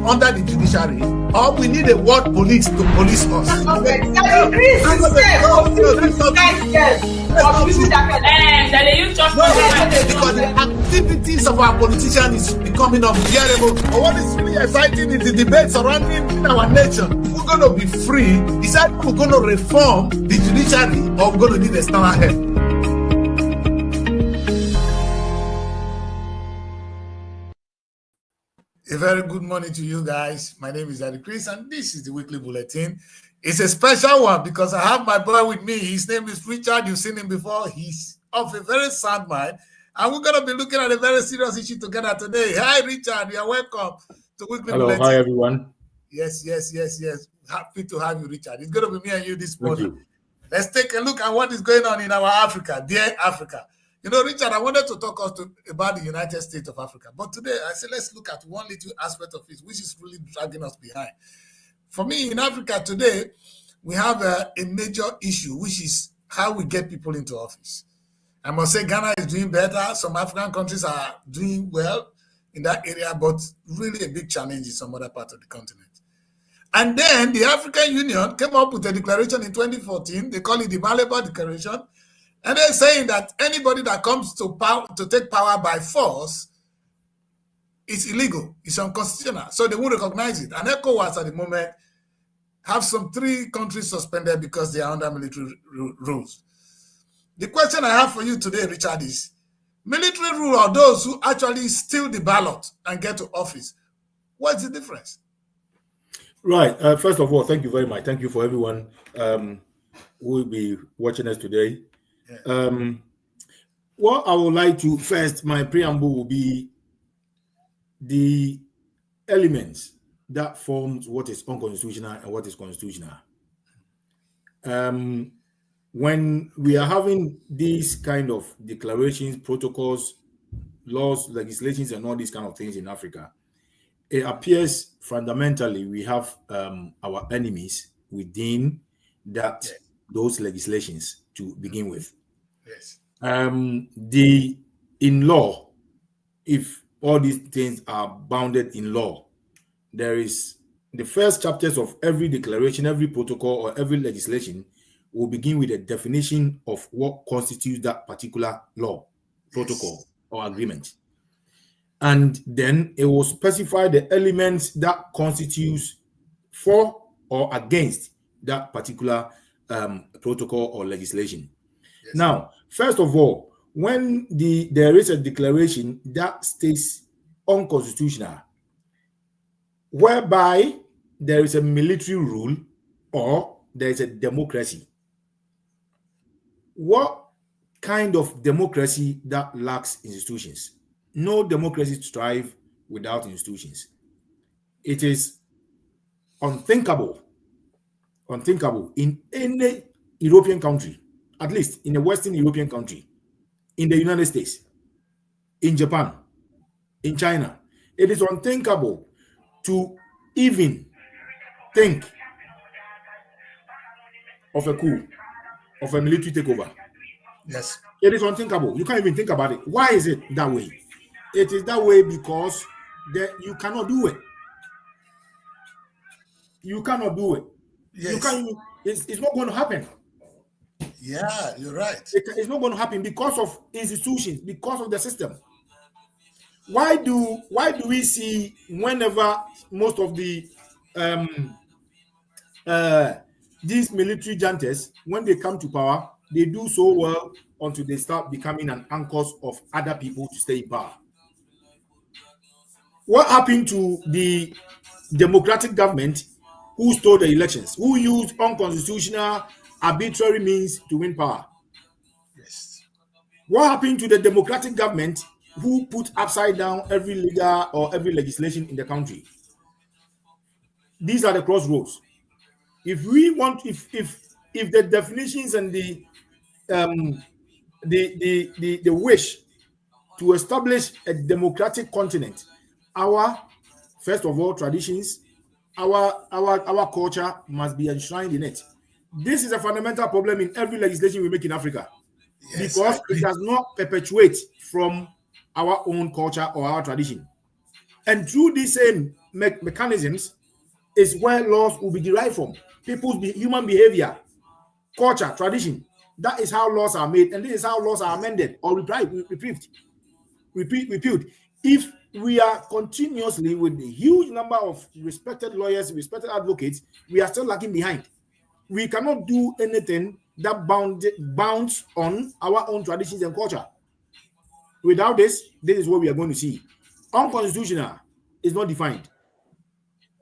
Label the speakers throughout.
Speaker 1: under the judiciary, or we need a world police to police us. Because the activities of our politicians is becoming unbearable. But what is really exciting is the debate surrounding our nation. We're going to be free. Is that we're going to reform the judiciary, or we're going to need external help? A very good morning to you guys. My name is Daddy Chris, and this is the weekly bulletin. It's a special one because I have my boy with me. His name is Richard. You've seen him before. He's of a very sound mind, and we're going to be looking at a very serious issue together today. Hi, Richard. You are welcome to weekly bulletin.
Speaker 2: Hi, everyone.
Speaker 1: Yes. Happy to have you, Richard. It's going to be me and you this morning. Let's take a look at what is going on in our Africa, dear Africa. You know, Richard, I wanted to talk about the United States of Africa. But today, I said, let's look at one little aspect of it, which is really dragging us behind. For me, in Africa today, we have a major issue, which is how we get people into office. I must say Ghana is doing better. Some African countries are doing well in that area, but really a big challenge in some other part of the continent. And then the African Union came up with a declaration in 2014. They call it the Malaba Declaration. And they're saying that anybody that comes to power to take power by force is illegal, it's unconstitutional. So they won't recognize it. And ECOWAS at the moment have some 3 countries suspended because they are under military rules. The question I have for you today, Richard, is military rule are those who actually steal the ballot and get to office. What's the difference?
Speaker 2: Right. First of all, thank you very much. Thank you for everyone who will be watching us today. Yeah. What I would like to first, my preamble will be the elements that forms what is unconstitutional and what is constitutional. When we are having these kind of declarations, protocols, laws, legislations, and all these kind of things in Africa, it appears fundamentally we have our enemies within that those legislations to begin with.
Speaker 1: Yes.
Speaker 2: In law, if all these things are bounded in law, there is the first chapters of every declaration, every protocol, or every legislation will begin with a definition of what constitutes that particular law, protocol, or agreement. And then it will specify the elements that constitutes for or against that particular protocol or legislation. Yes. Now, first of all, when there is a declaration that states unconstitutional, whereby there is a military rule or there is a democracy, what kind of democracy that lacks institutions? No democracy thrives without institutions. It is unthinkable in any European country, at least in a Western European country, in the United States, in Japan, in China. It is unthinkable to even think of a coup, of a military takeover.
Speaker 1: Yes.
Speaker 2: It is unthinkable. You can't even think about it. Why is it that way? It is that way because you cannot do it. You cannot do it.
Speaker 1: Yes.
Speaker 2: You can't. It's not going to happen.
Speaker 1: Yeah, you're right.
Speaker 2: It's not going to happen because of institutions, because of the system. Why do we see whenever most of the these military juntas, when they come to power, they do so well until they start becoming an anchors of other people to stay in power? What happened to the democratic government who stole the elections, who used unconstitutional, arbitrary means to win power?
Speaker 1: Yes.
Speaker 2: What happened to the democratic government who put upside down every legal or every legislation in the country? These are the crossroads. If we want, if the definitions and the wish to establish a democratic continent, our first of all traditions, our culture must be enshrined in it. This is a fundamental problem in every legislation we make in Africa, because it does not perpetuate from our own culture or our tradition. And through this same mechanisms is where laws will be derived from. People's human behavior, culture, tradition. That is how laws are made, and this is how laws are amended or repealed. If we are continuously with a huge number of respected lawyers, respected advocates, we are still lagging behind. We cannot do anything that bounds on our own traditions and culture. Without this is what we are going to see. Unconstitutional is not defined.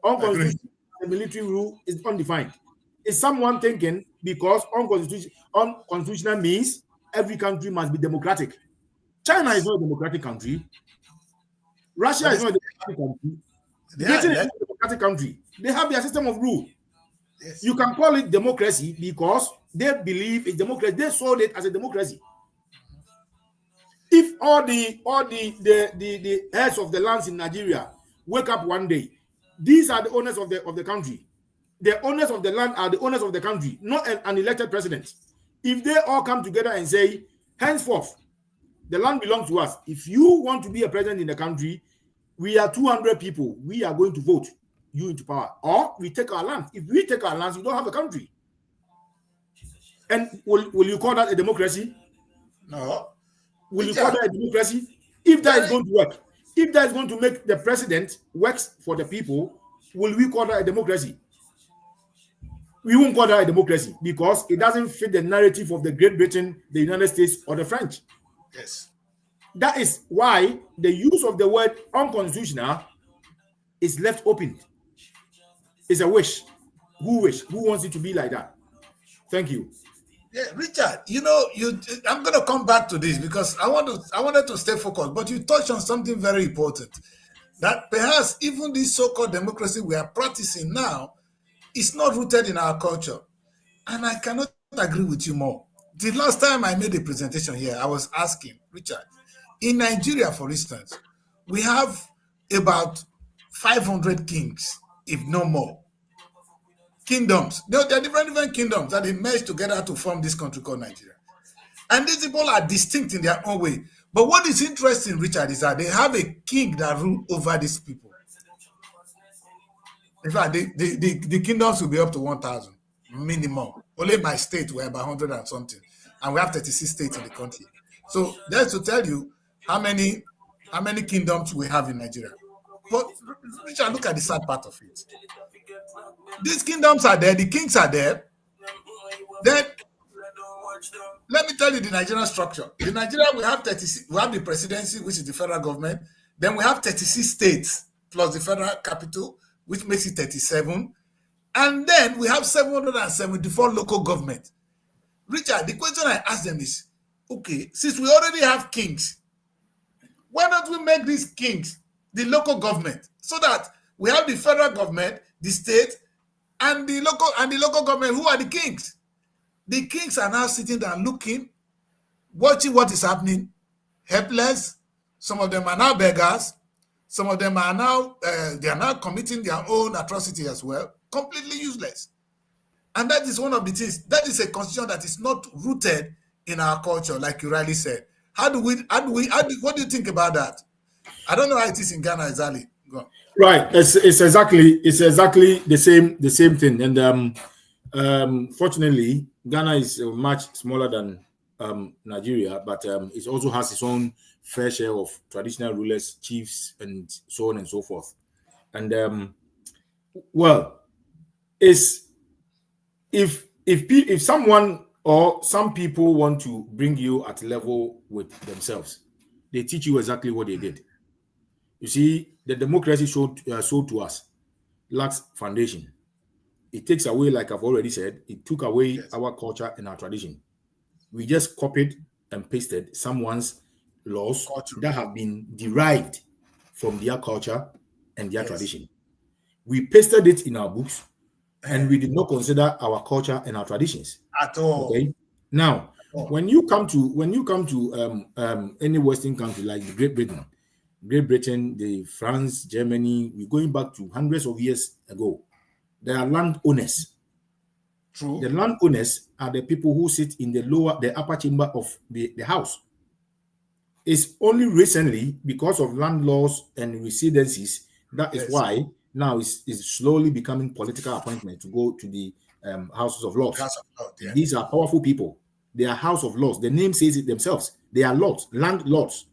Speaker 2: Unconstitutional military rule is undefined. Is someone thinking because unconstitutional means every country must be democratic? China is not a democratic country. Russia is not a democratic country. Britain is not a democratic country. They have their system of rule. Yes. You can call it democracy because they believe it's democracy. They sold it as a democracy. If all the heads of the lands in Nigeria wake up one day, these are the owners of the country. The owners of the land are the owners of the country, not an elected president. If they all come together and say, henceforth, the land belongs to us. If you want to be a president in the country, we are 200 people. We are going to vote you into power. Or we take our land. If we take our lands, we don't have a country. And will you call that a democracy?
Speaker 1: No.
Speaker 2: Will you call that a democracy? If that is going to work, if that is going to make the president works for the people, will we call that a democracy? We won't call that a democracy because it doesn't fit the narrative of the Great Britain, the United States, or the French.
Speaker 1: Yes.
Speaker 2: That is why the use of the word unconstitutional is left open. It's a wish. Who wants it to be like that? Thank you.
Speaker 1: Yeah, Richard, I'm going to come back to this because I wanted to stay focused, but you touched on something very important, that perhaps even this so-called democracy we are practicing now is not rooted in our culture. And I cannot agree with you more. The last time I made a presentation here, I was asking, Richard, in Nigeria, for instance, we have about 500 kings, if no more. Kingdoms. There are different kingdoms that they merged together to form this country called Nigeria. And these people are distinct in their own way. But what is interesting, Richard, is that they have a king that rules over these people. In fact, the kingdoms will be up to 1,000 minimum. Only my state were about 100 and something. And we have 36 states in the country. So that's to tell you how many kingdoms we have in Nigeria. But Richard, look at the sad part of it. These kingdoms are there, the kings are there. Then let me tell you the Nigerian structure. In Nigeria, we have 36, we have the presidency, which is the federal government. Then we have 36 states plus the federal capital, which makes it 37. And then we have 774 local government. Richard, the question I ask them is, okay, since we already have kings, why don't we make these kings the local government so that we have the federal government, the state, and the local government who are the kings? The kings are now sitting there looking, watching what is happening, helpless. Some of them are now beggars. Some of them are now they are now committing their own atrocity as well, completely useless. And that is one of the things. That is a constitution that is not rooted in our culture, like you rightly said. What do you think about that? I don't know how it is in Ghana exactly. Go on.
Speaker 2: Right, it's exactly the same thing. And fortunately, Ghana is much smaller than Nigeria, but it also has its own fair share of traditional rulers, chiefs, and so on and so forth. And if someone or some people want to bring you at level with themselves, they teach you exactly what they did. You see, the democracy sold to us lacks foundation. It takes away, like I've already said, it took away our culture and our tradition. We just copied and pasted someone's laws that have been derived from their culture and their tradition. We pasted it in our books, and we did not consider our culture and our traditions
Speaker 1: at all.
Speaker 2: Okay. Now, when you come to any Western country like Great Britain, the France, Germany, we're going back to hundreds of years ago. There are landowners.
Speaker 1: True.
Speaker 2: The landowners are the people who sit in the upper chamber of the house. It's only recently, because of land laws and residencies, that is why now is slowly becoming political appointment to go to the Houses of Lords.
Speaker 1: House of Lords, yeah.
Speaker 2: These are powerful people. They are House of Lords. The name says it themselves. They are lords, land lords.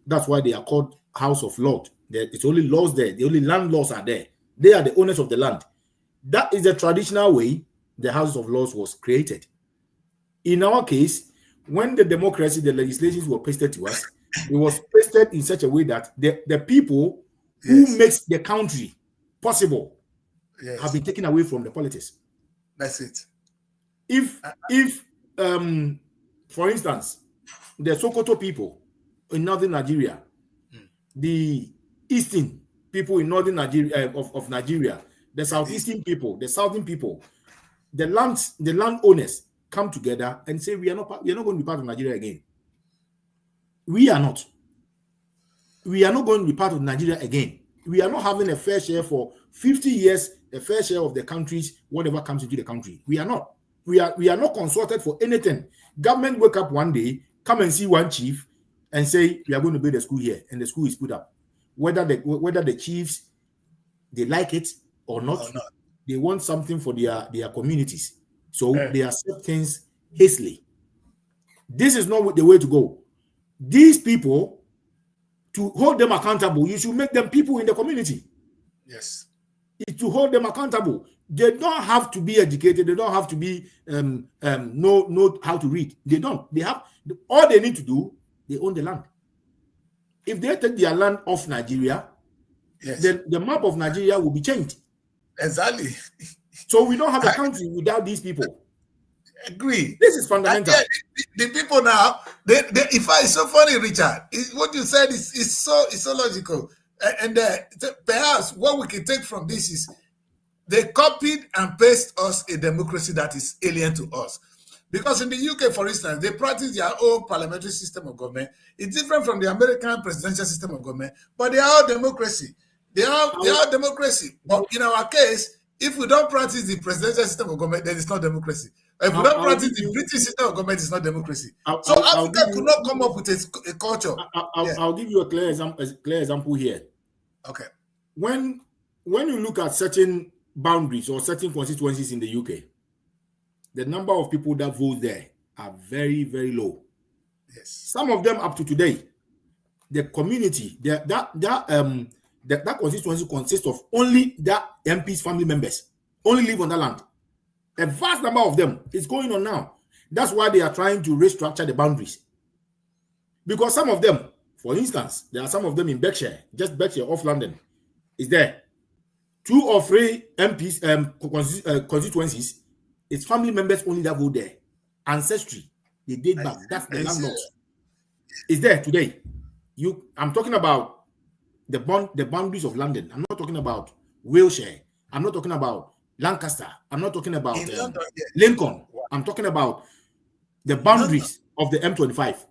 Speaker 2: That's why they are called House of Lords. It's only laws there. The only land laws are there. They are the owners of the land. That is the traditional way the House of Lords was created. In our case, when the democracy, the legislations were pasted to us, it was pasted in such a way that the people who makes the country possible have been taken away from the politics.
Speaker 1: That's it.
Speaker 2: If for instance, the Sokoto people in northern Nigeria, the eastern people in northern Nigeria of Nigeria, the southeastern people, the southern people, the landowners come together and say we are not going to be part of Nigeria again. We are not. We are not going to be part of Nigeria again. We are not having a fair share for 50 years, a fair share of the countries, whatever comes into the country. We are not. We are not consulted for anything. Government wake up one day, come and see one chief and say, we are going to build a school here, and the school is put up. Whether the chiefs, they like it or not, they want something for their communities. So they accept things hastily. This is not the way to go. These people, to hold them accountable, you should make them people in the community.
Speaker 1: Yes.
Speaker 2: To hold them accountable. They don't have to be educated. They don't have to be know how to read. They don't. They have all they need to do. They own the land. If they take their land off Nigeria, then the map of Nigeria will be changed.
Speaker 1: Exactly.
Speaker 2: So we don't have a country without these people.
Speaker 1: Agree.
Speaker 2: This is fundamental.
Speaker 1: The people now, it's so funny, Richard. What you said is so logical. And perhaps what we can take from this is they copied and pasted us a democracy that is alien to us. Because in the UK, for instance, they practice their own parliamentary system of government. It's different from the American presidential system of government, but they are all democracy. They are democracy. But in our case, if we don't practice the presidential system of government, then it's not democracy. If we don't practice the British system of government, it's not democracy. So Africa could not come up with a culture.
Speaker 2: I'll give you a clear example here.
Speaker 1: Okay.
Speaker 2: When you look at certain boundaries or certain constituencies in the UK, the number of people that vote there are very, very low.
Speaker 1: Yes.
Speaker 2: Some of them up to today, the community, that constituency consists of only that MP's family members, only live on that land. A vast number of them is going on now. That's why they are trying to restructure the boundaries. Because some of them, for instance, there are some of them in Berkshire, just Berkshire off London, is there. 2 or 3 MPs constituencies, it's family members only that vote there. Ancestry, they date back. That's the landlords. It's there today. I'm talking about the boundaries of London. I'm not talking about Wiltshire. I'm not talking about Lancaster. I'm not talking about Lincoln. I'm talking about the boundaries of the M25.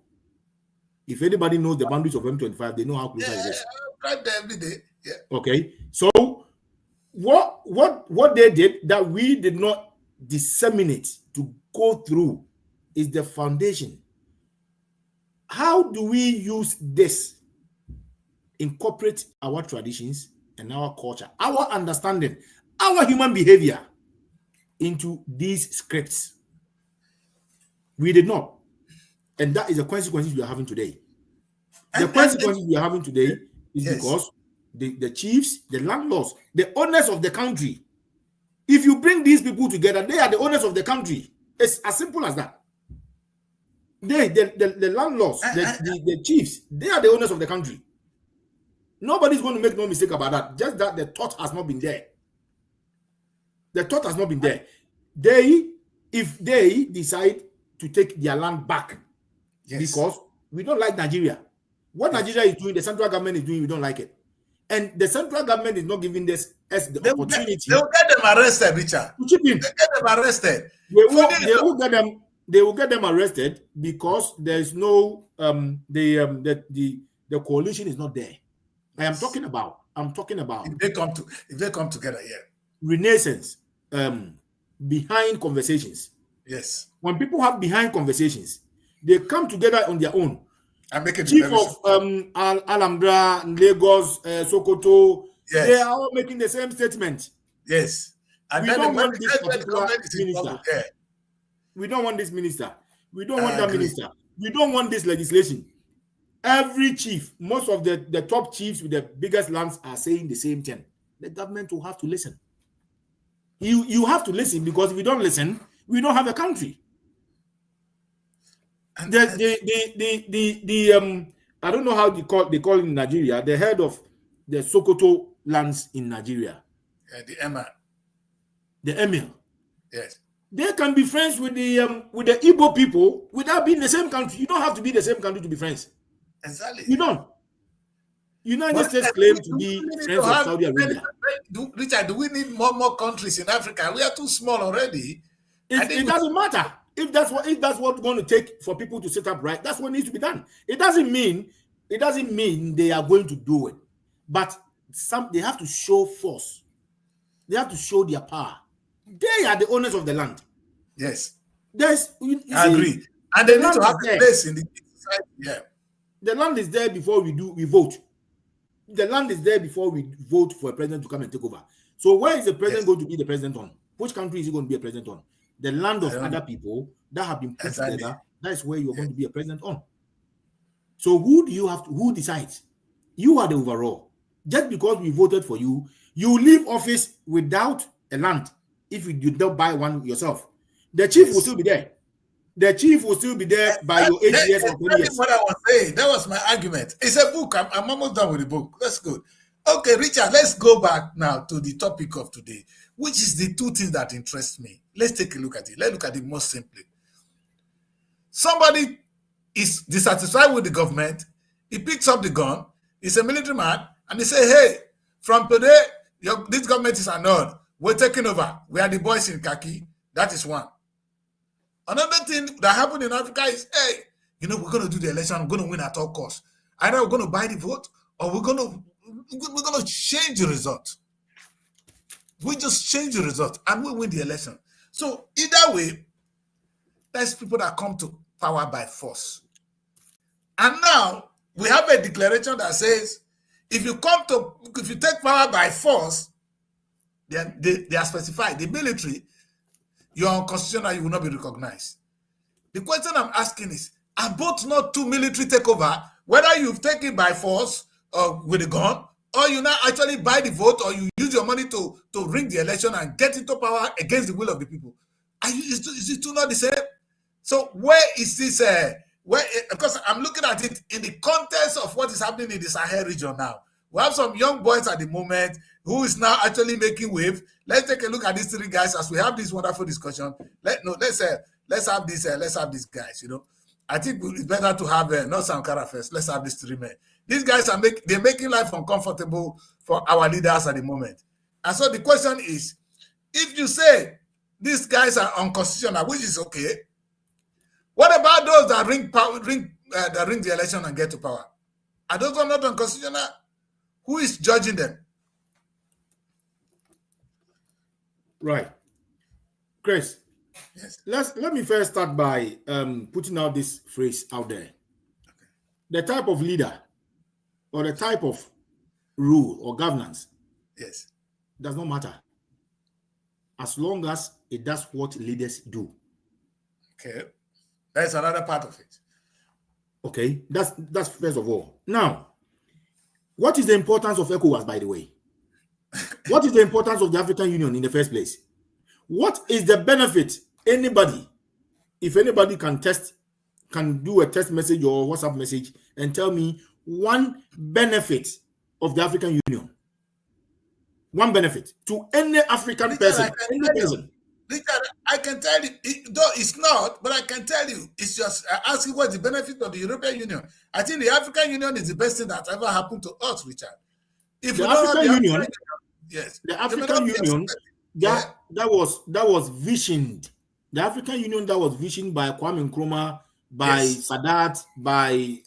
Speaker 2: If anybody knows the boundaries of M25, they know how close it is.
Speaker 1: Right there every day. Yeah.
Speaker 2: Okay. So what they did that we did not disseminate to go through is the foundation. How do we use this, incorporate our traditions and our culture, our understanding, our human behavior into these scripts? We did not. And that is the consequences we are having today. The consequences we are having today is because the chiefs, the landlords, the owners of the country, if you bring these people together, they are the owners of the country. It's as simple as that. The landlords, the chiefs, they are the owners of the country. Nobody's going to make no mistake about that. Just that the thought has not been there. The thought has not been there. If they decide to take their land back, because we don't like Nigeria. What Nigeria is doing, the central government is doing, we don't like it. And the central government is not giving us the opportunity.
Speaker 1: They will get them arrested, Richard.
Speaker 2: To chip in.
Speaker 1: They get them arrested.
Speaker 2: They will get them arrested because there is no the coalition is not there. I'm talking about
Speaker 1: if they come together,
Speaker 2: renaissance behind conversations.
Speaker 1: Yes.
Speaker 2: When people have behind conversations, they come together on their own.
Speaker 1: And make a
Speaker 2: chief of Alhambra, Lagos, Sokoto,
Speaker 1: Yes.
Speaker 2: They are all making the same statement.
Speaker 1: Yes. And
Speaker 2: We
Speaker 1: then
Speaker 2: don't want this particular
Speaker 1: minister. Yeah.
Speaker 2: We don't want this minister. We don't want that minister. We don't want this legislation. Every chief, most of the top chiefs with the biggest lands are saying the same thing. The government will have to listen. You have to listen, because if you don't listen, we don't have a country. And I don't know how they call it in Nigeria, the head of the Sokoto lands in Nigeria.
Speaker 1: The emir.
Speaker 2: The emir.
Speaker 1: Yes.
Speaker 2: They can be friends with the Igbo people without being the same country. You don't have to be the same country to be friends.
Speaker 1: Exactly.
Speaker 2: You don't. United States claim to be friends of Saudi Arabia.
Speaker 1: Richard, do we need more countries in Africa? We are too small already.
Speaker 2: It doesn't matter. If that's what it's going to take for people to set up right, that's what needs to be done. It doesn't mean they are going to do it, but they have to show force. They have to show their power. They are the owners of the land.
Speaker 1: Yes.
Speaker 2: I
Speaker 1: agree. And they need to have a place in the society. Yeah.
Speaker 2: The land is there before we vote. The land is there before we vote for a president to come and take over. So where is the president going to be the president on? Which country is he going to be a president on? The land of other people that have been put together. That is where you are going to be a president on. So who decides? You are the overall. Just because we voted for you, you leave office without a land. If you don't buy one yourself, the chief will still be there. The chief will still be there by your 8 years or 20 years.
Speaker 1: That's what I was saying. That was my argument. It's a book. I'm almost done with the book. That's good. Okay, Richard, let's go back now to the topic of today, which is the two things that interest me. Let's take a look at it. Let's look at it more simply. Somebody is dissatisfied with the government. He picks up the gun. He's a military man. And he says, hey, from today, this government is annulled. We're taking over. We are the boys in khaki. That is one. Another thing that happened in Africa is, hey, we're going to do the election. We're going to win at all costs. Either we're going to buy the vote or we're going to change the result. We just change the result and we win the election. So either way, there's people that come to power by force. And now we have a declaration that says, if you take power by force, then they are specified. The military, you are unconstitutional, you will not be recognized. The question I'm asking is, are both not two military takeover, whether you've taken by force or with a gun, or you now actually buy the vote, or you use your money to ring the election and get into power against the will of the people? Is it two not the same? So where is this? Because I'm looking at it in the context of what is happening in the Sahel region now. We have some young boys at the moment who is now actually making wave. Let's take a look at these three guys as we have this wonderful discussion. Let's have these guys. I think it's better to have not Sankara first. Let's have these three men. These guys they're making life uncomfortable for our leaders at the moment. And so the question is, if you say these guys are unconstitutional, which is okay, what about those that ring the election and get to power? Are those not unconstitutional? Who is judging them?
Speaker 2: Right. Chris,
Speaker 1: yes.
Speaker 2: Let me first start by putting out this phrase out there. Okay. The type of leader or the type of rule or governance,
Speaker 1: yes,
Speaker 2: does not matter as long as it does what leaders do.
Speaker 1: Okay. That's another part of it.
Speaker 2: Okay. That's first of all. Now, what is the importance of ECOWAS, by the way? What is the importance of the African Union in the first place? What is the benefit? If anybody can do a text message or WhatsApp message and tell me one benefit of the African Union. One benefit to any African person.
Speaker 1: Richard, I can tell you, though it's not, but I can tell you, it's just asking what's the benefit of the European Union. I think the African Union is the best thing that ever happened to us, Richard.
Speaker 2: If the African Union,
Speaker 1: yes,
Speaker 2: the African Union, that was visioned. The African Union that was visioned by Kwame Nkrumah, by Sadat, by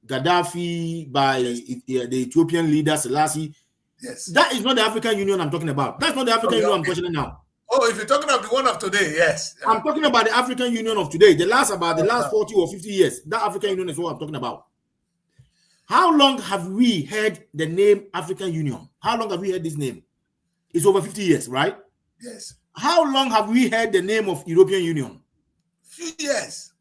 Speaker 2: Gaddafi, by the Ethiopian leader Selassie.
Speaker 1: Yes,
Speaker 2: that is not the African Union I'm talking about. That's not the African Union I'm questioning now.
Speaker 1: Oh, if you're talking about the one of today, yes.
Speaker 2: I'm talking about the African Union of today, the last 40 or 50 years. That African Union is what I'm talking about. How long have we heard the name African Union? How long have we heard this name? It's over 50 years, right?
Speaker 1: Yes.
Speaker 2: How long have we heard the name of European Union?
Speaker 1: Few years.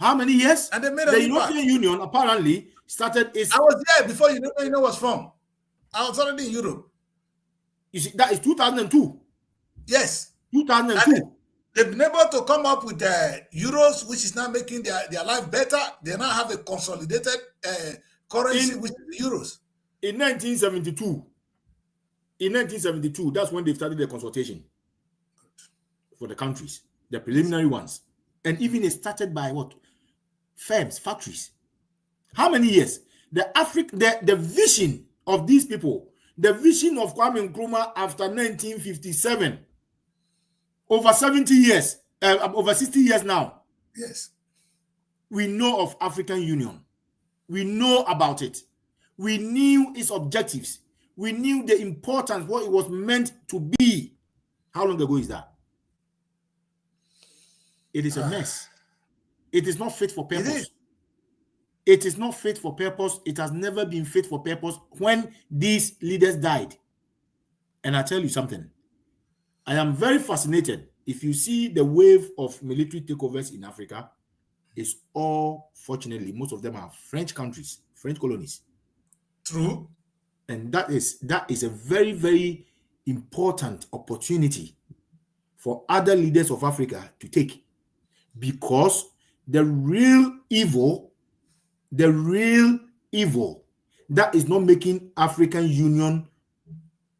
Speaker 2: How many years?
Speaker 1: And they made
Speaker 2: the European Union apparently started its...
Speaker 1: I was there before European Union was formed. I was already in Europe.
Speaker 2: You see, that is 2002.
Speaker 1: Yes.
Speaker 2: 2002.
Speaker 1: They've been able to come up with euros, which is now making their life better. They now have a consolidated currency, which is euros.
Speaker 2: In 1972, that's when they started the consultation for the countries, the preliminary ones. And even it started by what? Firms, factories. How many years? The vision of these people, the vision of Kwame Nkrumah after 1957, over 70 years, over 60 years now.
Speaker 1: Yes.
Speaker 2: We know of African Union. We know about it. We knew its objectives. We knew the importance, what it was meant to be. How long ago is that? It is a mess. It is not fit for purpose. It is not fit for purpose. It has never been fit for purpose when these leaders died. And I tell you something. I am very fascinated. If you see the wave of military takeovers in Africa, it's all, fortunately, most of them are French countries, French colonies.
Speaker 1: True.
Speaker 2: And that is a very, very important opportunity for other leaders of Africa to take, because the real evil that is not making African Union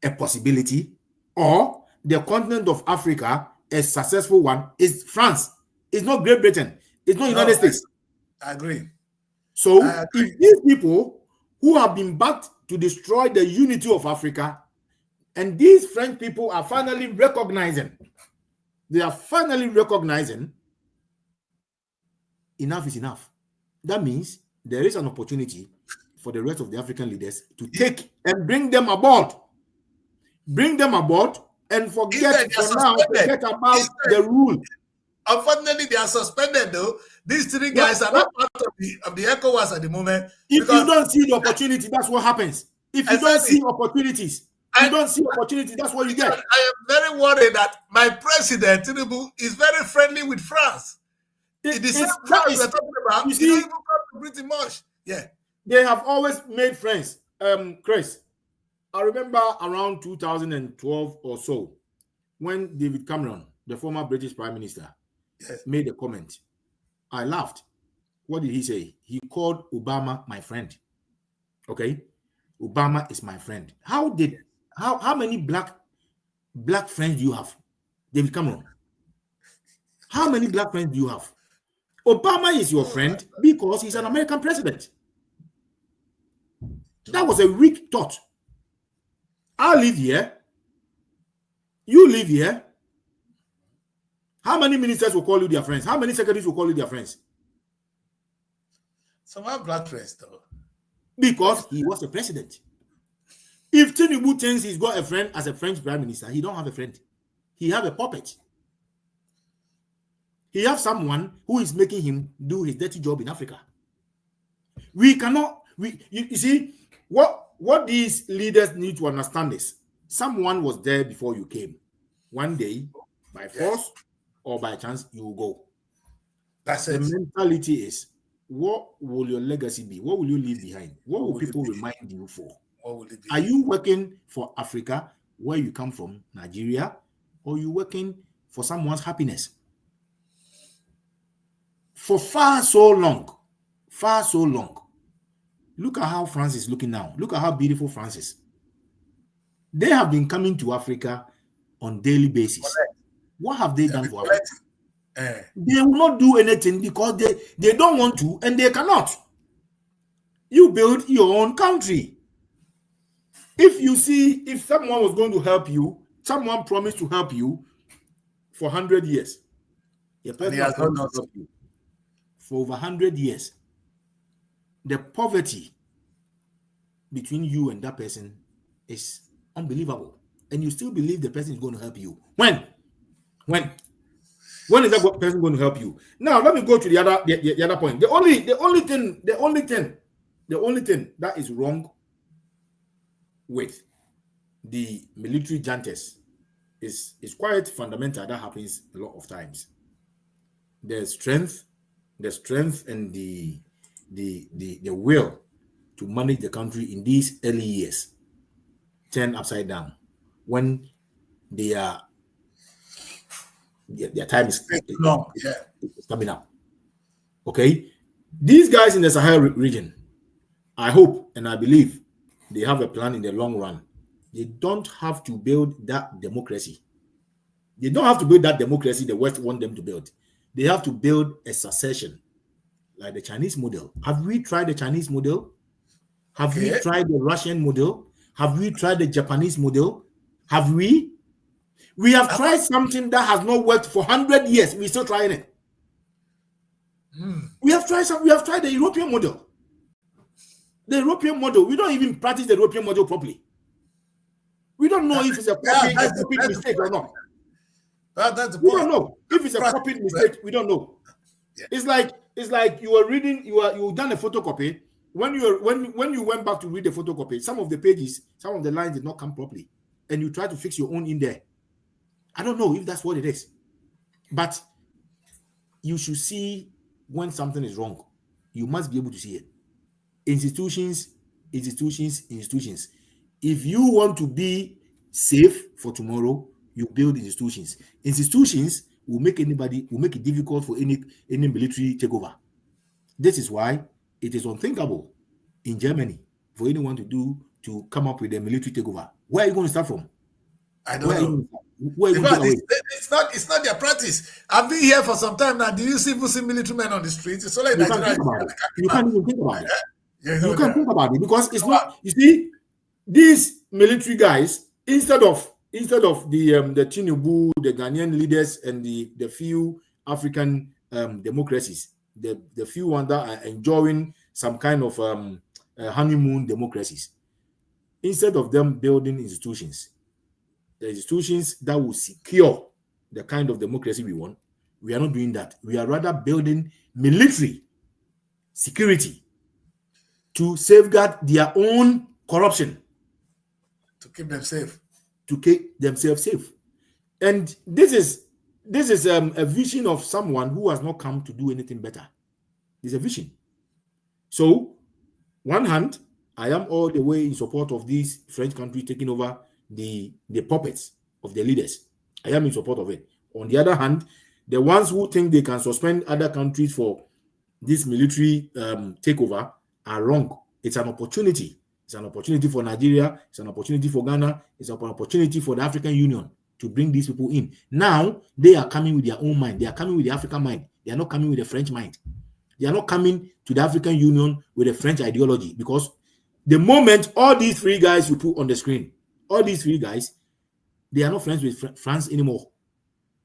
Speaker 2: a possibility, or the continent of Africa a successful one, is France. It's not Great Britain. It's not United States.
Speaker 1: I agree.
Speaker 2: So if these people who have been backed to destroy the unity of Africa, and these French people are finally recognizing, enough is enough. That means there is an opportunity for the rest of the African leaders to take and bring them aboard. Bring them aboard and forget about the rule.
Speaker 1: Unfortunately, they are suspended though. These three guys are not part of the ECOWAS at the moment.
Speaker 2: If you don't see the opportunity, that's what happens. If you don't see opportunities, that's what you get.
Speaker 1: I am very worried that my president, Tinubu, is very friendly with France. The same France we're talking about, you see, don't even come to pretty much. Yeah.
Speaker 2: They have always made friends. Chris, I remember around 2012 or so, when David Cameron, the former British Prime Minister, made a comment. I laughed. What did he say? He called Obama my friend. Okay? Obama is my friend. How many black friends do you have? David Cameron. How many black friends do you have? Obama is your friend because he's an American president. That was a weak thought. I live here. You live here. How many ministers will call you their friends? How many secretaries will call you their friends?
Speaker 1: Some have black friends, though.
Speaker 2: Because he was a president. If Tinubu thinks he's got a friend as a French prime minister, he don't have a friend. He have a puppet. He have someone who is making him do his dirty job in Africa. We cannot. You see, what these leaders need to understand is someone was there before you came. One day, by force or by chance, you will go.
Speaker 1: That's
Speaker 2: the
Speaker 1: it.
Speaker 2: mentality is, what will your legacy be? What will you leave behind? What will people remind you for?
Speaker 1: What will it be?
Speaker 2: Are you working for Africa, where you come from, Nigeria, or are you working for someone's happiness? For far so long, look at how France is looking now. Look at how beautiful France is. They have been coming to Africa on daily basis.
Speaker 1: Correct.
Speaker 2: What have they done for Africa? They will not do anything because they don't want to and they cannot. You build your own country. If someone was going to help you, someone promised to help you for 100 years. The person has promised to help you for over 100 years. The poverty between you and that person is unbelievable. And you still believe the person is going to help you. When is that person going to help you? Now let me go to the other point. The only thing The only thing that is wrong with the military juntas is quite fundamental. That happens a lot of times. The strength and the will to manage the country in these early years turn upside down when their time is coming up. Okay, these guys in the Sahel region, I hope and I believe they have a plan in the long run. They don't have to build that democracy. They don't have to build that democracy the West want them to build. They have to build a succession like the Chinese model. Have we tried the Chinese model? Have we tried the Russian model? Have we tried the Japanese model? Have we? We have tried something that has not worked for 100 years. We're still trying it. We have tried the European model. The European model, we don't even practice the European model properly. We don't know if it's a copied mistake or not. We don't know if it's a copied mistake. We don't know. Yeah. It's like you were reading. You done a photocopy. When you went back to read the photocopy, some of the pages, some of the lines did not come properly, and you try to fix your own in there. I don't know if that's what it is, but you should see when something is wrong. You must be able to see it. Institutions. If you want to be safe for tomorrow, you build institutions. Institutions will make it difficult for any military takeover. This is why it is unthinkable in Germany for anyone to come up with a military takeover. Where are you going to start from?
Speaker 1: I don't know. It's not their practice. I've been here for some time now. Do you see military men on the streets? It's only
Speaker 2: you can't think about it. You can't even think about it. You can't think about it because it's not. You see, these military guys, instead of the Tinubu, the Ghanaian leaders, and the few African democracies, the few ones that are enjoying some kind of honeymoon democracies, instead of them building institutions, the institutions that will secure the kind of democracy we want, we are not doing that. We are rather building military security to safeguard their own corruption,
Speaker 1: to keep them safe.
Speaker 2: To keep themselves safe. And this is a vision of someone who has not come to do anything better. It's a vision. So, one hand, I am all the way in support of this French country taking over the puppets of the leaders. I am in support of it. On the other hand, the ones who think they can suspend other countries for this military takeover are wrong. It's an opportunity. It's an opportunity for Nigeria. It's an opportunity for Ghana. It's an opportunity for the African Union to bring these people in. Now, they are coming with their own mind. They are coming with the African mind. They are not coming with the French mind. They are not coming to the African Union with a French ideology, because the moment all these three guys you put on the screen, all these three guys, they are not friends with France anymore.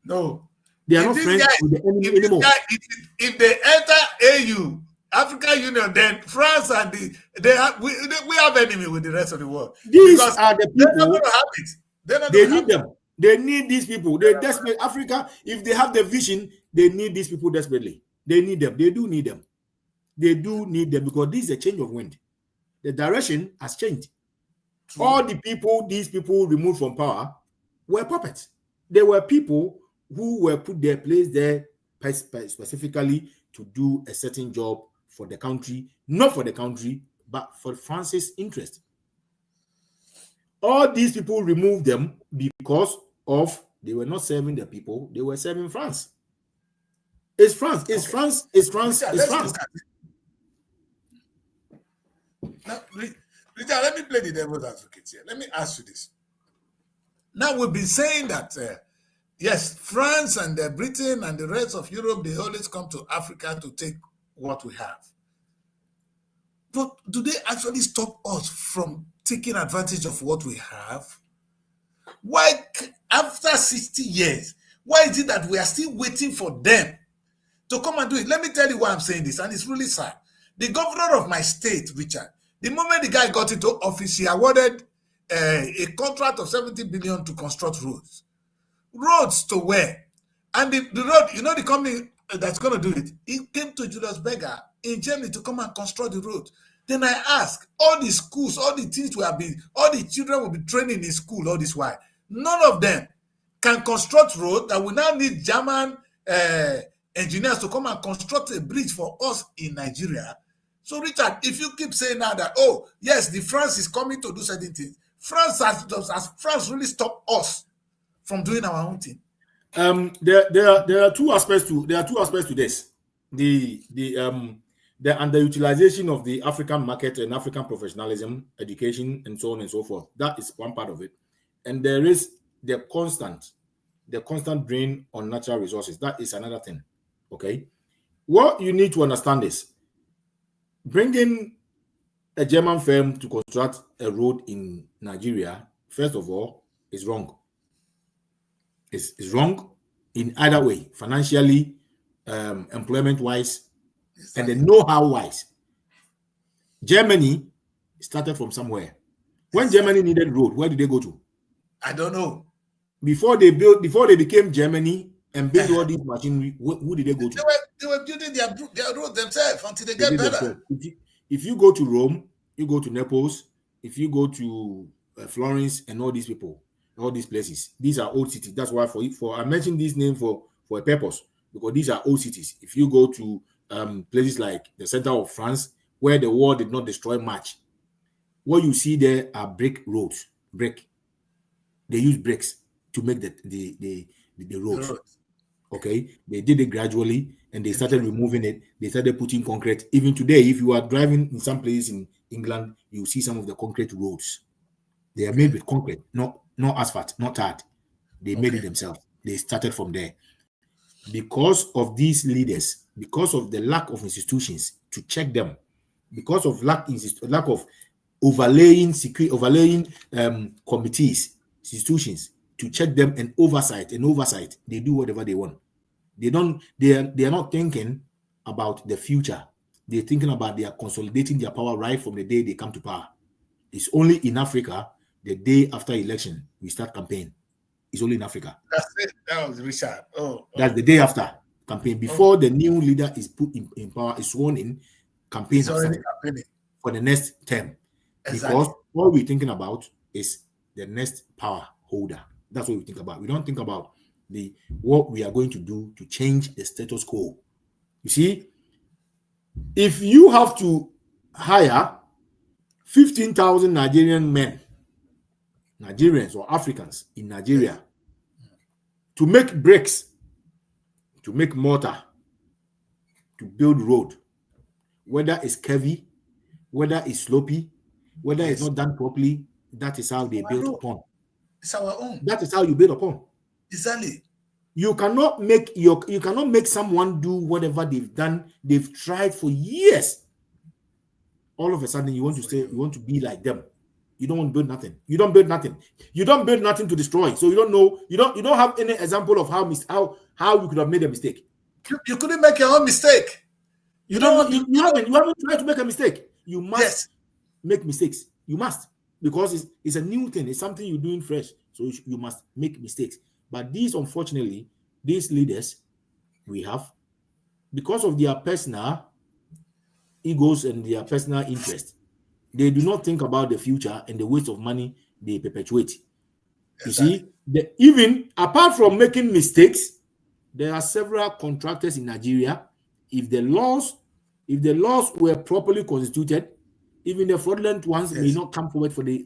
Speaker 1: No.
Speaker 2: They are not friends with the enemy anymore.
Speaker 1: If they enter AU, African Union, then France and we have enemy with the rest of the world.
Speaker 2: These are the people.
Speaker 1: They're not going to have it.
Speaker 2: They need them. They need these people. They desperate. Africa, if they have the vision, they need these people desperately. They need them. They do need them. They do need them, because this is a change of wind. The direction has changed. True. All these people removed from power were puppets. They were people who were put their place there specifically to do a certain job for the country, not for the country, but for France's interest. All these people removed them because of they were not serving the people, they were serving France. It's France. It's okay. France. It's France. Richard, it's France.
Speaker 1: Now, Richard, let me play the devil's advocate here. Let me ask you this. Now, we've been saying that, yes, France and Britain and the rest of Europe, they always come to Africa to take what we have. But do they actually stop us from taking advantage of what we have? Why, after 60 years, why is it that we are still waiting for them to come and do it? Let me tell you why I'm saying this, and it's really sad. The governor of my state, Richard, the moment the guy got into office, he awarded a contract of 70 billion to construct roads. Roads to where? And the road, you know, the company that's going to do it, it came to Julius Berger in Germany to come and construct the road. Then I ask, all the schools, all the things we have been, all the children will be training in school all this while. None of them can construct road that we now need German engineers to come and construct a bridge for us in Nigeria. So, Richard, if you keep saying now that, oh, yes, the France is coming to do certain things, France has really stopped us from doing our own thing.
Speaker 2: There are two aspects to this. The underutilization of the African market and African professionalism, education, and so on and so forth. That is one part of it. And there is the constant drain on natural resources. That is another thing. Okay. What you need to understand is bringing a German firm to construct a road in Nigeria, first of all, is wrong. It's wrong in either way, financially, employment-wise, and the know-how wise. Germany started from somewhere. When Germany needed road, where did they go to?
Speaker 1: I don't know.
Speaker 2: Before they became Germany and built all these machinery, who did they go to?
Speaker 1: They were building their road themselves until they get better.
Speaker 2: If you go to Rome, you go to Naples, if you go to Florence and all these people, all these places, these are old cities. That's why I mentioned this name for a purpose, because these are old cities. If you go to places like the center of France, where the war did not destroy much, what you see there are brick roads. They use bricks to make the roads. Okay, they did it gradually, and they started removing it. They started putting concrete. Even today, if you are driving in some places in England, you see some of the concrete roads. They are made with concrete, not asphalt, not tarred. They made it themselves. They started from there. Because of these leaders, because of the lack of institutions to check them, because of lack of overlaying committees, institutions to check them, and oversight, they do whatever they want. They are not thinking about the future. They're thinking about they are consolidating their power right from the day they come to power. It's only in Africa, the day after election, we start campaign. It's only in Africa.
Speaker 1: That's it. That was Richard.
Speaker 2: That's the day after campaign. Before the new leader is put in power, is sworn in, campaign for the next term. Exactly. Because all we're thinking about is the next power holder. That's what we think about. We don't think about what we are going to do to change the status quo. You see, if you have to hire 15,000 Nigerian men, Nigerians or Africans in Nigeria, to make bricks, to make mortar, to build road, whether it's curvy, whether it's slopey, whether it's not done properly, that is how they build upon.
Speaker 1: It's our own.
Speaker 2: That is how you build upon.
Speaker 1: Exactly.
Speaker 2: You cannot make someone do whatever they've done. They've tried for years. All of a sudden, you want to be like them. You don't want to build nothing. You don't build nothing. You don't build nothing to destroy. So you don't know. You don't have any example of how you could have made a mistake.
Speaker 1: You couldn't make your own mistake.
Speaker 2: You haven't tried to make a mistake. You must make mistakes. You must, because it's a new thing. It's something you're doing fresh. So you must make mistakes. But unfortunately, these leaders we have, because of their personal egos and their personal interest, they do not think about the future and the waste of money they perpetuate. Exactly. You see, even apart from making mistakes, there are several contractors in Nigeria. If the laws were properly constituted, even the fraudulent ones may not come forward for the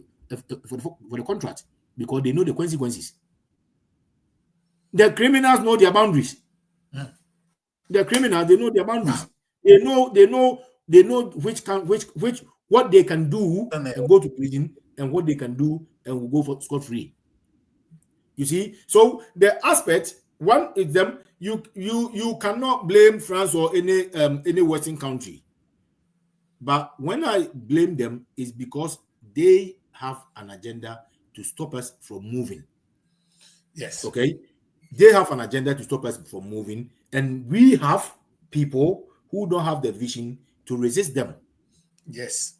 Speaker 2: contract, because they know the consequences. The criminals know their boundaries. The criminals, they know their boundaries. They know which what they can do and go to prison, and what they can do and will go for scot-free. You see, so the aspect one is them. You cannot blame France or any Western country, but when I blame them, is because they have an agenda to stop us from moving.
Speaker 1: Yes.
Speaker 2: Okay. They have an agenda to stop us from moving, and we have people who don't have the vision to resist them.
Speaker 1: Yes.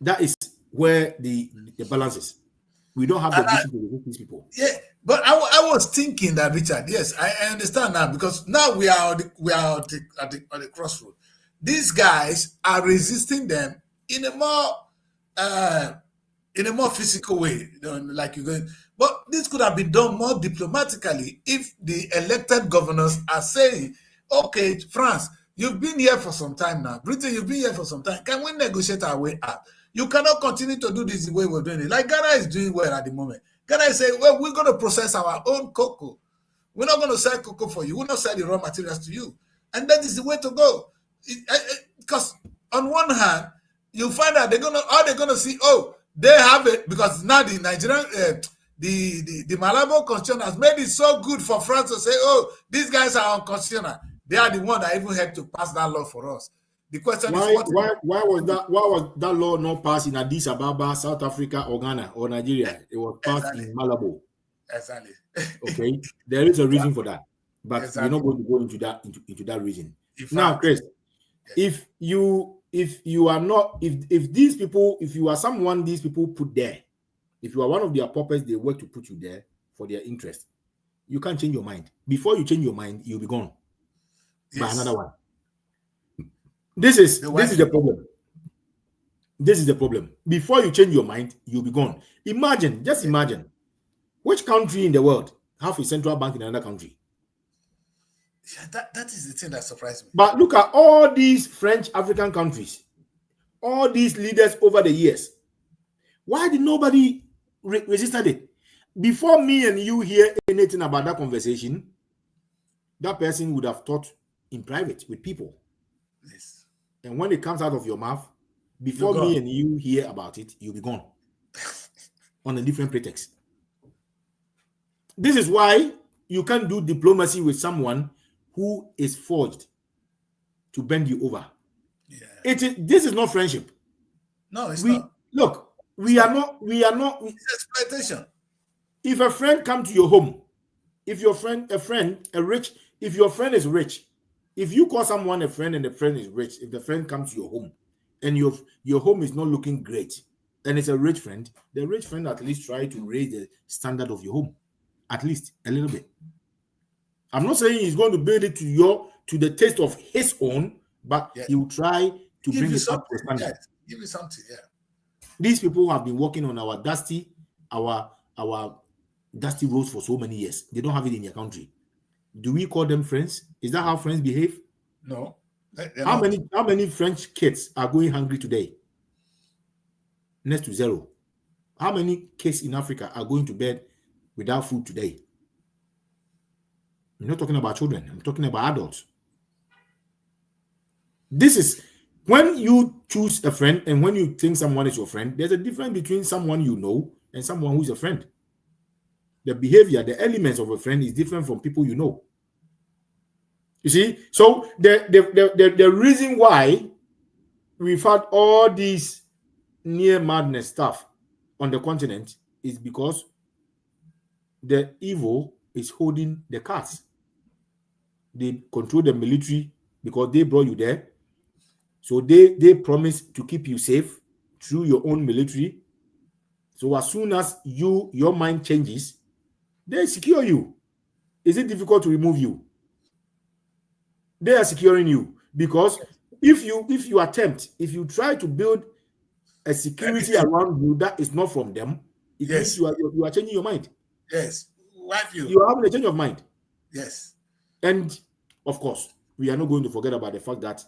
Speaker 2: That is where the balance is. We don't have the vision to resist these people.
Speaker 1: Yeah, but I was thinking that, Richard, yes, I understand now, because now we are at the crossroad. These guys are resisting them in a more physical way, like you're going. But this could have been done more diplomatically if the elected governors are saying, okay, France, you've been here for some time now. Britain, you've been here for some time. Can we negotiate our way out? You cannot continue to do this the way we're doing it. Like Ghana is doing well at the moment. Ghana is saying, well, we're going to process our own cocoa. We're not going to sell cocoa for you. We're not sell the raw materials to you. And that is the way to go. Because on one hand, you find out they're gonna see, oh, they have it, because now the Nigerian the Malabo constitution has made it so good for France to say, oh, these guys are unconstitutional. They are the one that even had to pass that law for us. The question
Speaker 2: why,
Speaker 1: is,
Speaker 2: why was that law not passed in Addis Ababa, South Africa, or Ghana, or Nigeria? It was passed in Malabo.
Speaker 1: Exactly.
Speaker 2: Okay, there is a reason for that, but we're not going to go into that reason now, Chris. If you are not, if these people, if you are someone these people put there, if you are one of their puppets, they work to put you there for their interest, you can't change your mind. Before you change your mind, you'll be gone by another one. This is the problem. This is the problem. Before you change your mind, you'll be gone. Imagine, just imagine, which country in the world have a central bank in another country?
Speaker 1: Yeah, that is the thing that surprised me.
Speaker 2: But look at all these French African countries, all these leaders over the years. Why did nobody resist it? Before me and you hear anything about that conversation, that person would have thought in private with people.
Speaker 1: Yes.
Speaker 2: And when it comes out of your mouth, before me and you hear about it, you'll be gone on a different pretext. This is why you can't do diplomacy with someone who is forged to bend you over. Yeah. This is not friendship.
Speaker 1: No, it's not.
Speaker 2: Look, we are not.
Speaker 1: It's exploitation.
Speaker 2: If a friend comes to your home, if your friend is rich, if you call someone a friend and the friend is rich, if the friend comes to your home and your home is not looking great and it's a rich friend, the rich friend at least try to raise the standard of your home, at least a little bit. I'm not saying he's going to build it to the taste of his own, but he will try to bring it up to standard.
Speaker 1: Yes. Give you something, yeah.
Speaker 2: These people have been working on our dusty roads for so many years. They don't have it in their country. Do we call them friends? Is that how friends behave?
Speaker 1: No.
Speaker 2: How many French kids are going hungry today? Next to zero. How many kids in Africa are going to bed without food today? I'm not talking about children. I'm talking about adults. This is when you choose a friend and when you think someone is your friend, there's a difference between someone you know and someone who's a friend. The behavior, the elements of a friend is different from people you know. You see? So the reason why we've had all these near madness stuff on the continent is because the evil is holding the cards. They control the military because they brought you there. So they promise to keep you safe through your own military. So as soon as your mind changes, they secure you. Is it difficult to remove you? They are securing you because if you try to build a security around you that is not from them, it means you are changing your mind.
Speaker 1: Yes.
Speaker 2: You are having a change of mind.
Speaker 1: Yes.
Speaker 2: And of course, we are not going to forget about the fact that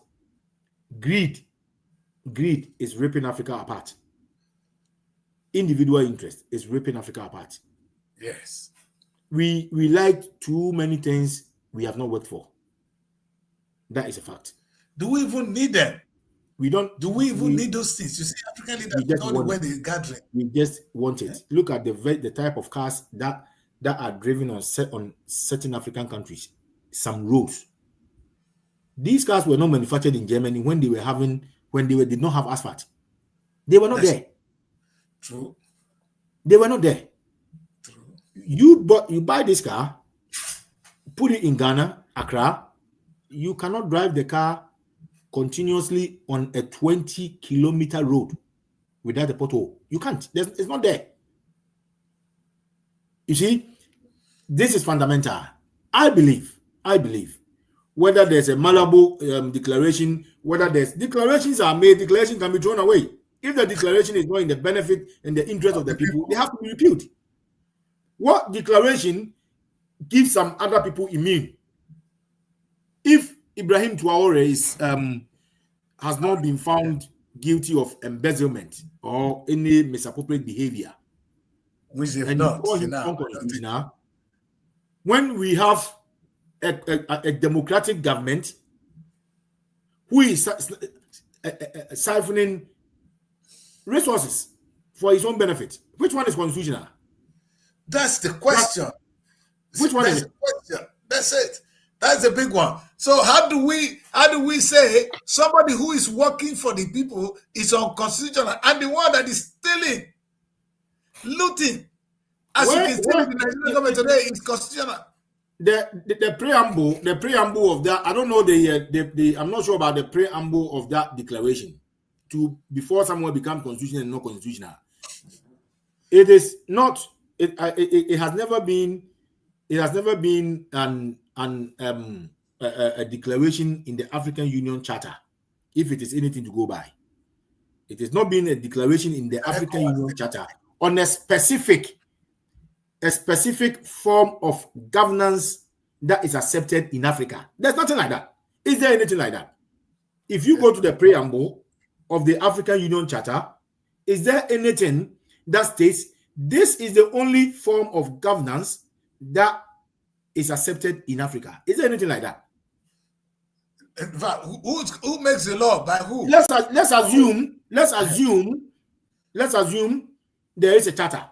Speaker 2: greed is ripping Africa apart. Individual interest is ripping Africa apart.
Speaker 1: Yes.
Speaker 2: We like too many things we have not worked for. That is a fact.
Speaker 1: Do we even need them?
Speaker 2: We don't.
Speaker 1: Do we even need those things? You see, African leaders know the way they're gathering.
Speaker 2: We just want it. Yeah. Look at the type of cars that are driven on certain African countries. Some roads. These cars were not manufactured in Germany when they did not have asphalt. They were not there.
Speaker 1: True.
Speaker 2: They were not there.
Speaker 1: True.
Speaker 2: You buy this car, put it in Ghana, Accra. You cannot drive the car continuously on a 20-kilometer road without a pothole. You can't. It's not there. You see, this is fundamental. I believe whether there's a Malabo declaration, whether there's declarations are made, declarations can be thrown away. If the declaration is not in the benefit and the interest of the people, they have to be repealed. What declaration gives some other people immune? If Ibrahim Traore is has not been found guilty of embezzlement or any misappropriate behavior,
Speaker 1: which
Speaker 2: and you call him unconstitutional, when we have a democratic government who is siphoning resources for his own benefit, which one is constitutional?
Speaker 1: That's the question.
Speaker 2: Which one is
Speaker 1: the question? That's it. That's a big one. So how do we say somebody who is working for the people is unconstitutional, and the one that is stealing, looting, as you can see in the Nigerian government today, is constitutional?
Speaker 2: The preamble of that, I don't know I'm not sure about the preamble of that declaration to before someone becomes constitutional and not constitutional. It is not. It has never been. It has never been a declaration in the African Union Charter, if it is anything to go by. It has not been a declaration in the African Union Charter on a specific form of governance that is accepted in Africa. There's nothing like that. Is there anything like that? If you go to the preamble of the African Union Charter, is there anything that states this is the only form of governance that is accepted in Africa? Is there anything like that?
Speaker 1: In fact, who makes the law? By who?
Speaker 2: Let's assume there is a charter.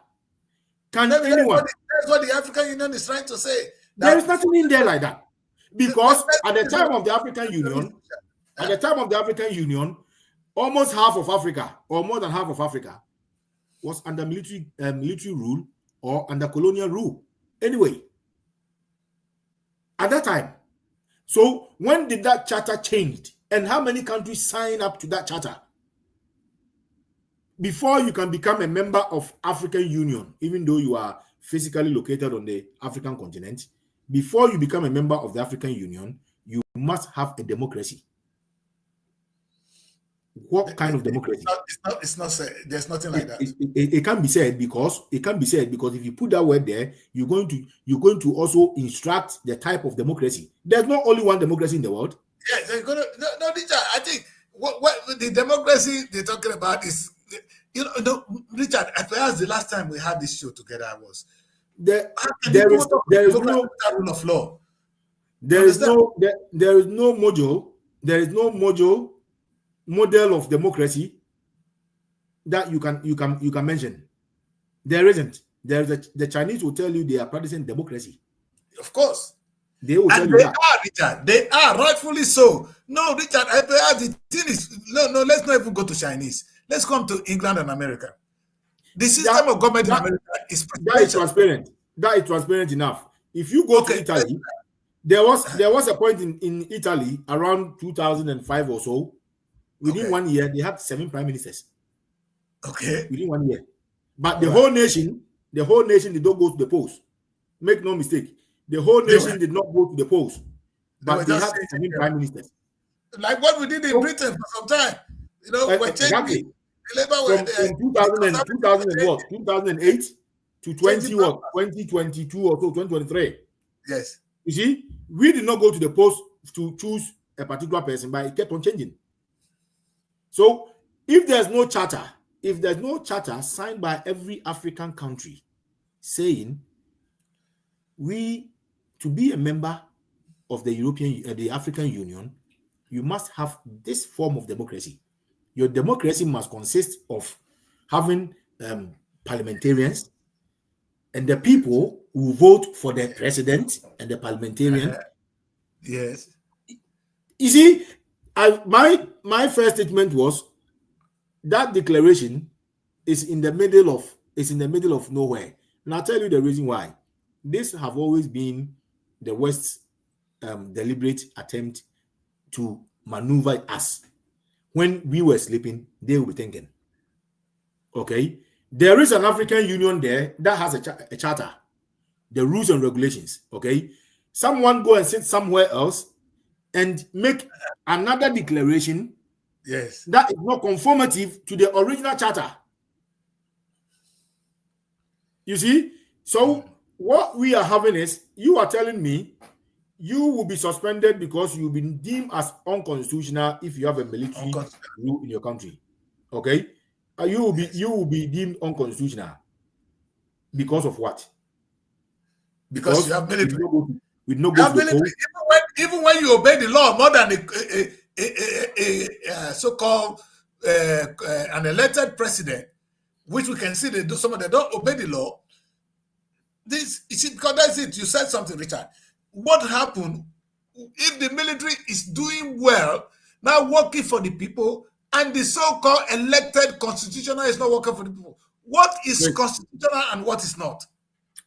Speaker 2: Can anyone?
Speaker 1: That's what the African Union is trying to say.
Speaker 2: There is nothing in there like that, because at the time of the African Union, almost half of Africa, or more than half of Africa, was under military rule or under colonial rule. Anyway, at that time. So when did that charter change? And how many countries sign up to that charter? Before you can become a member of African Union, even though you are physically located on the African continent, before you become a member of the African Union, you must have a democracy. What kind of democracy?
Speaker 1: It's not said. There's nothing like that.
Speaker 2: It can be said because if you put that word there, you're going to also instruct the type of democracy. There's not only one democracy in the world.
Speaker 1: Yeah, they're gonna no, Richard. I think what the democracy they're talking about is, Richard. Perhaps the last time we had this show together was
Speaker 2: there is no
Speaker 1: rule of law.
Speaker 2: There is no model of democracy that you can mention. There isn't. The Chinese will tell you they are practicing democracy.
Speaker 1: Of course.
Speaker 2: They will tell you
Speaker 1: that. Richard. They are, rightfully so. No, Richard, the thing is, no, let's not even go to Chinese. Let's come to England and America. The system of government in America is
Speaker 2: transparent. That is transparent enough. If you go to Italy, there was a point in Italy around 2005 or so. Within 1 year, they had 7 prime ministers.
Speaker 1: Okay.
Speaker 2: Within 1 year. But the whole nation did not go to the polls. Make no mistake. The whole nation did not go to the polls. But they had 7 prime ministers.
Speaker 1: Like what we did in Britain for some time. We're
Speaker 2: exactly.
Speaker 1: changing.
Speaker 2: From 2008 to 2022 or so, 2023.
Speaker 1: Yes.
Speaker 2: You see, we did not go to the polls to choose a particular person, but it kept on changing. So if there's no charter signed by every African country saying to be a member of the African Union, you must have this form of democracy. Your democracy must consist of having parliamentarians, and the people who vote for the president and the parliamentarian.
Speaker 1: Yes.
Speaker 2: You see, my first statement was that declaration is in the middle of nowhere. And I'll tell you the reason why. This have always been the West's deliberate attempt to maneuver us. When we were sleeping, they will be thinking. Okay, there is an African Union there that has a charter, the rules and regulations. Okay, someone go and sit somewhere else and make another declaration
Speaker 1: Yes.
Speaker 2: that is not conformative to the original charter. You see? So what we are having is, you are telling me you will be suspended because you've been deemed as unconstitutional if you have a military rule in your country. Okay? You will be deemed unconstitutional. Because of what?
Speaker 1: Because you have military.
Speaker 2: We no go to the polls.
Speaker 1: Even when you obey the law more than a so-called an elected president, which we can see they do, some of them don't obey the law. This, you see, because that's it. You said something, Richard. What happened if the military is doing well, now working for the people, and the so-called elected constitutional is not working for the people? What is constitutional and what is not?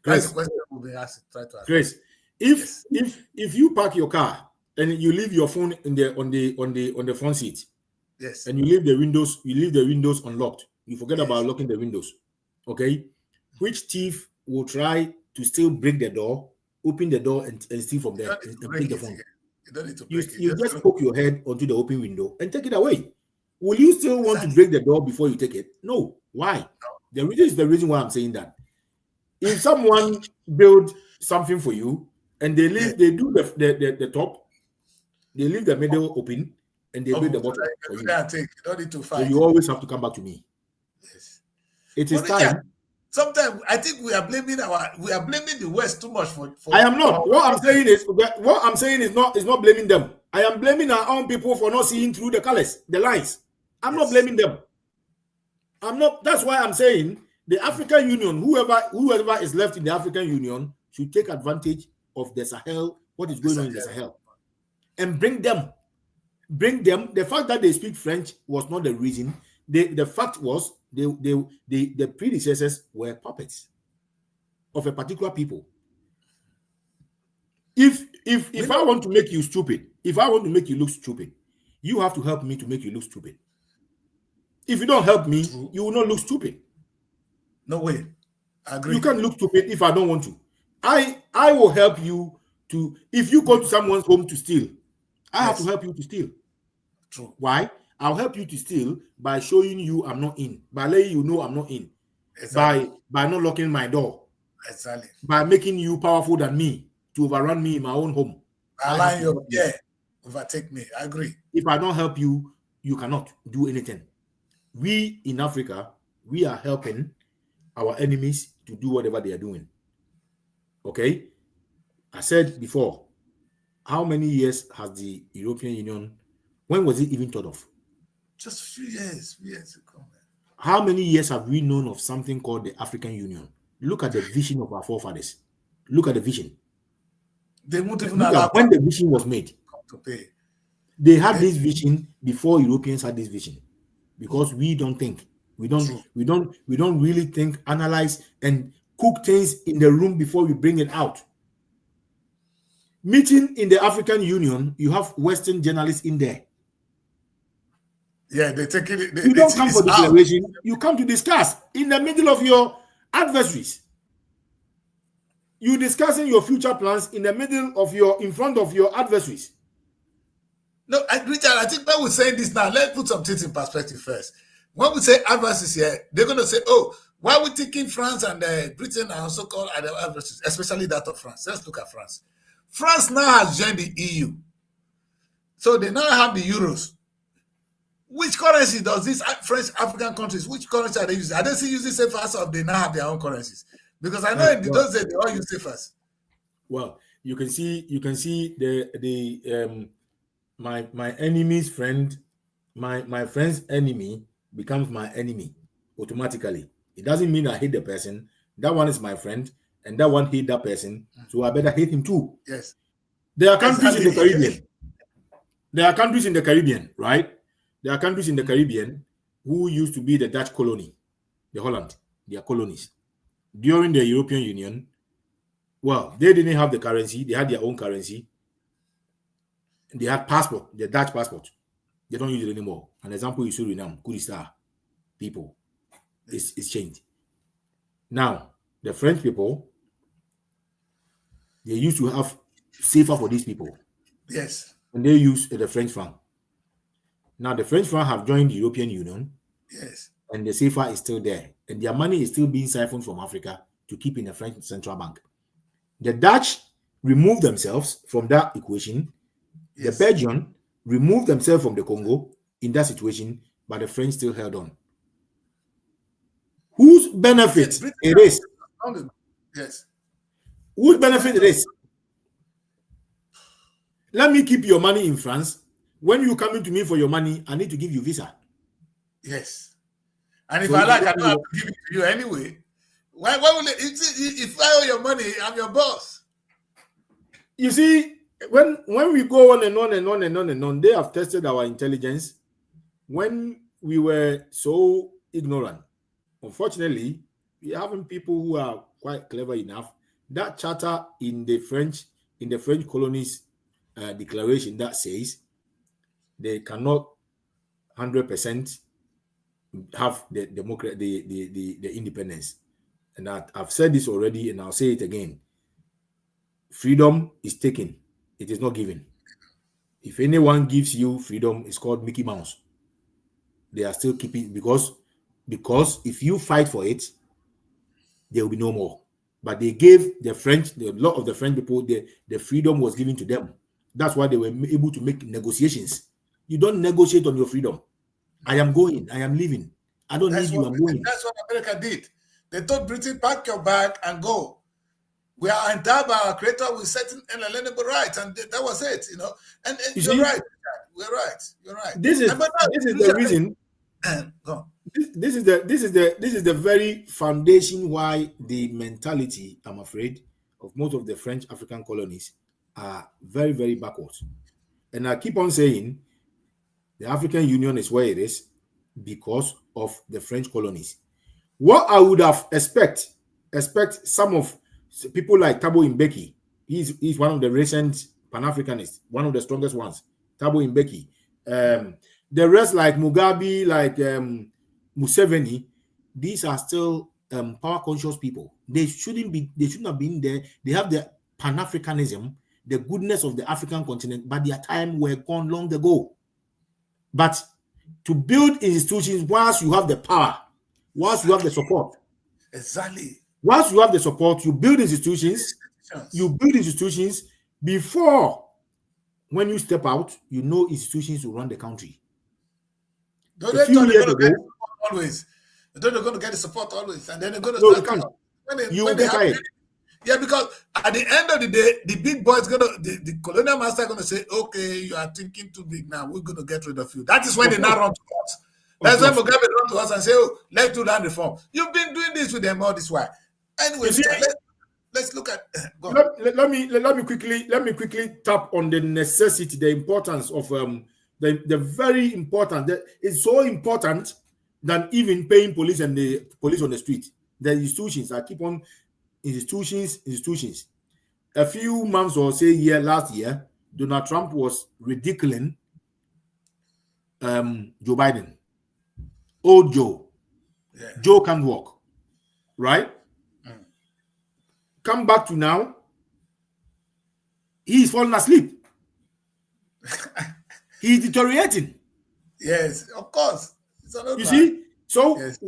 Speaker 1: That's the question we'll be asked. Try to ask.
Speaker 2: Chris, if you park your car and you leave your phone on the front seat,
Speaker 1: yes,
Speaker 2: and you leave the windows unlocked, you forget about locking the windows. Okay, which thief will try to still break the door, open the door, and steal from there and take the phone?
Speaker 1: You don't need to break it.
Speaker 2: You just poke your head onto the open window and take it away. Will you still want to break the door before you take it? No. Why? No. The reason is the reason why I'm saying that. If someone build something for you and they leave, they do the top, they leave the middle open, and they build the bottom for you.
Speaker 1: You don't need to fight.
Speaker 2: So you always have to come back to me.
Speaker 1: Yes.
Speaker 2: It is time.
Speaker 1: Sometimes I think we are blaming the West too much for
Speaker 2: I am not. What I'm saying is not blaming them. I am blaming our own people for not seeing through the colors, the lines. I'm not blaming them. I'm not. That's why I'm saying the African Union, whoever is left in the African Union, should take advantage of the Sahel, what is going on in the Sahel, and bring them. The fact that they speak French was not the reason. The fact was the predecessors were puppets of a particular people. If I want to make you stupid, if I want to make you look stupid, you have to help me to make you look stupid. If you don't help me, you will not look stupid.
Speaker 1: No way. I agree.
Speaker 2: You can't look stupid if I don't want to. I will help you to. If you go to someone's home to steal, I have to help you to steal.
Speaker 1: True.
Speaker 2: Why? I'll help you to steal by showing you I'm not in, by letting you know I'm not in,
Speaker 1: exactly.
Speaker 2: by not locking my door,
Speaker 1: exactly,
Speaker 2: by making you powerful than me to overrun me in my own home.
Speaker 1: Align your overtake me. I agree.
Speaker 2: If I don't help you, you cannot do anything. We in Africa, we are helping our enemies to do whatever they are doing. Okay? I said before, how many years has the European Union, when was it even thought of?
Speaker 1: Just a few years ago.
Speaker 2: How many years have we known of something called the African Union? Look at the vision of our forefathers. Look at the vision.
Speaker 1: They won't even allow
Speaker 2: when the vision was made.
Speaker 1: To pay.
Speaker 2: They had this vision before Europeans had this vision, because we don't think, we don't really think, analyze, and cook things in the room before we bring it out. Meeting in the African Union, you have Western journalists in there.
Speaker 1: Yeah, they take it.
Speaker 2: You don't come for declaration. You come to discuss in the middle of your adversaries. You discussing your future plans in the middle of in front of your adversaries.
Speaker 1: No, Richard, I think when we're saying this now, let's put some things in perspective first. When we say adversaries here, they're going to say, oh, why are we taking France and Britain are also called adversaries, especially that of France? Let's look at France. France now has joined the EU. So they now have the euros. Which currency does these French African countries, which currency are they using? Are they still using CFAs, or they now have their own currencies? Because I know in those days they all use CFAs.
Speaker 2: Well, you can see my enemy's friend, my friend's enemy becomes my enemy automatically. It doesn't mean I hate the person. That one is my friend, and that one hate that person, so I better hate him too.
Speaker 1: Yes.
Speaker 2: There are countries in the Caribbean. There are countries in the Caribbean, right? There are countries in the Caribbean who used to be the Dutch colony, the Holland, their colonies. During the European Union, well, they didn't have the currency. They had their own currency. They had passport, the Dutch passport. They don't use it anymore. An example is Suriname, Kurdistan people. It's changed. Now, the French people, they used to have safer for these people.
Speaker 1: Yes.
Speaker 2: and they use the French franc. Now the French franc have joined the European Union.
Speaker 1: Yes.
Speaker 2: And the CFA is still there, and their money is still being siphoned from Africa to keep in the French central bank. The Dutch removed themselves from that equation.
Speaker 1: Yes.
Speaker 2: The Belgian removed themselves from the Congo in that situation, but the French still held on. Whose benefit it is?
Speaker 1: Yes.
Speaker 2: Whose benefit it is? Let me keep your money in France. When you come into me for your money, I need to give you visa.
Speaker 1: Yes. And if I like, I don't have to give it to you anyway. Why will it? If I owe your money, I'm your boss.
Speaker 2: You see, when we go on and on and on and on and on, they have tested our intelligence when we were so ignorant. Unfortunately, we have people who are quite clever enough. That charter in the French colonies declaration that says they cannot 100% have the independence. And I've said this already, and I'll say it again. Freedom is taken; it is not given. If anyone gives you freedom, it's called Mickey Mouse. They are still keeping because if you fight for it, there will be no more. But they gave the lot of the French people, the freedom was given to them. That's why they were able to make negotiations. You don't negotiate on your freedom. I am going. I am leaving. I don't need you. I'm going.
Speaker 1: That's what America did. They told Britain, pack your bag and go. We are endowed by our creator with certain inalienable rights, and that was it, you know. And you're right. We're right. You're right.
Speaker 2: This is the reason. This is the very foundation why the mentality, I'm afraid, of most of the French African colonies are very, very backwards. And I keep on saying the African Union is where it is because of the French colonies. What I would have expect some of people like Thabo Mbeki. He's one of the recent Pan-Africanists, one of the strongest ones. Thabo Mbeki. The rest, like Mugabe, like Museveni, these are still power-conscious people. They shouldn't have been there. They have the Pan-Africanism, the goodness of the African continent, but their time were gone long ago. But to build institutions, once you have the power, once you have the support,
Speaker 1: exactly.
Speaker 2: Once you have the support, you build institutions. You build institutions before, when you step out, you know institutions will run the country.
Speaker 1: Don't they thought they're going to get the support always? They thought they're going to get the support always, and then they're going to start.
Speaker 2: You get tired.
Speaker 1: Yeah, because at the end of the day, the big boy is the colonial master is going to say, okay, you are thinking too big now. We're going to get rid of you. That is when they now run to us. That's when Mugabe run to us and say, oh, let's do land reform. You've been doing this with them all this while. Anyway, let's look at.
Speaker 2: Let me quickly tap on the necessity, the importance of the very important. It's so important than even paying police and the police on the street. The institutions. I keep on institutions. A few months or say last year, Donald Trump was ridiculing Joe Biden. Old Joe. Yeah. Joe can't walk. Right? Come back to now, he's falling asleep. He's deteriorating.
Speaker 1: Yes, of course.
Speaker 2: You see? So yes.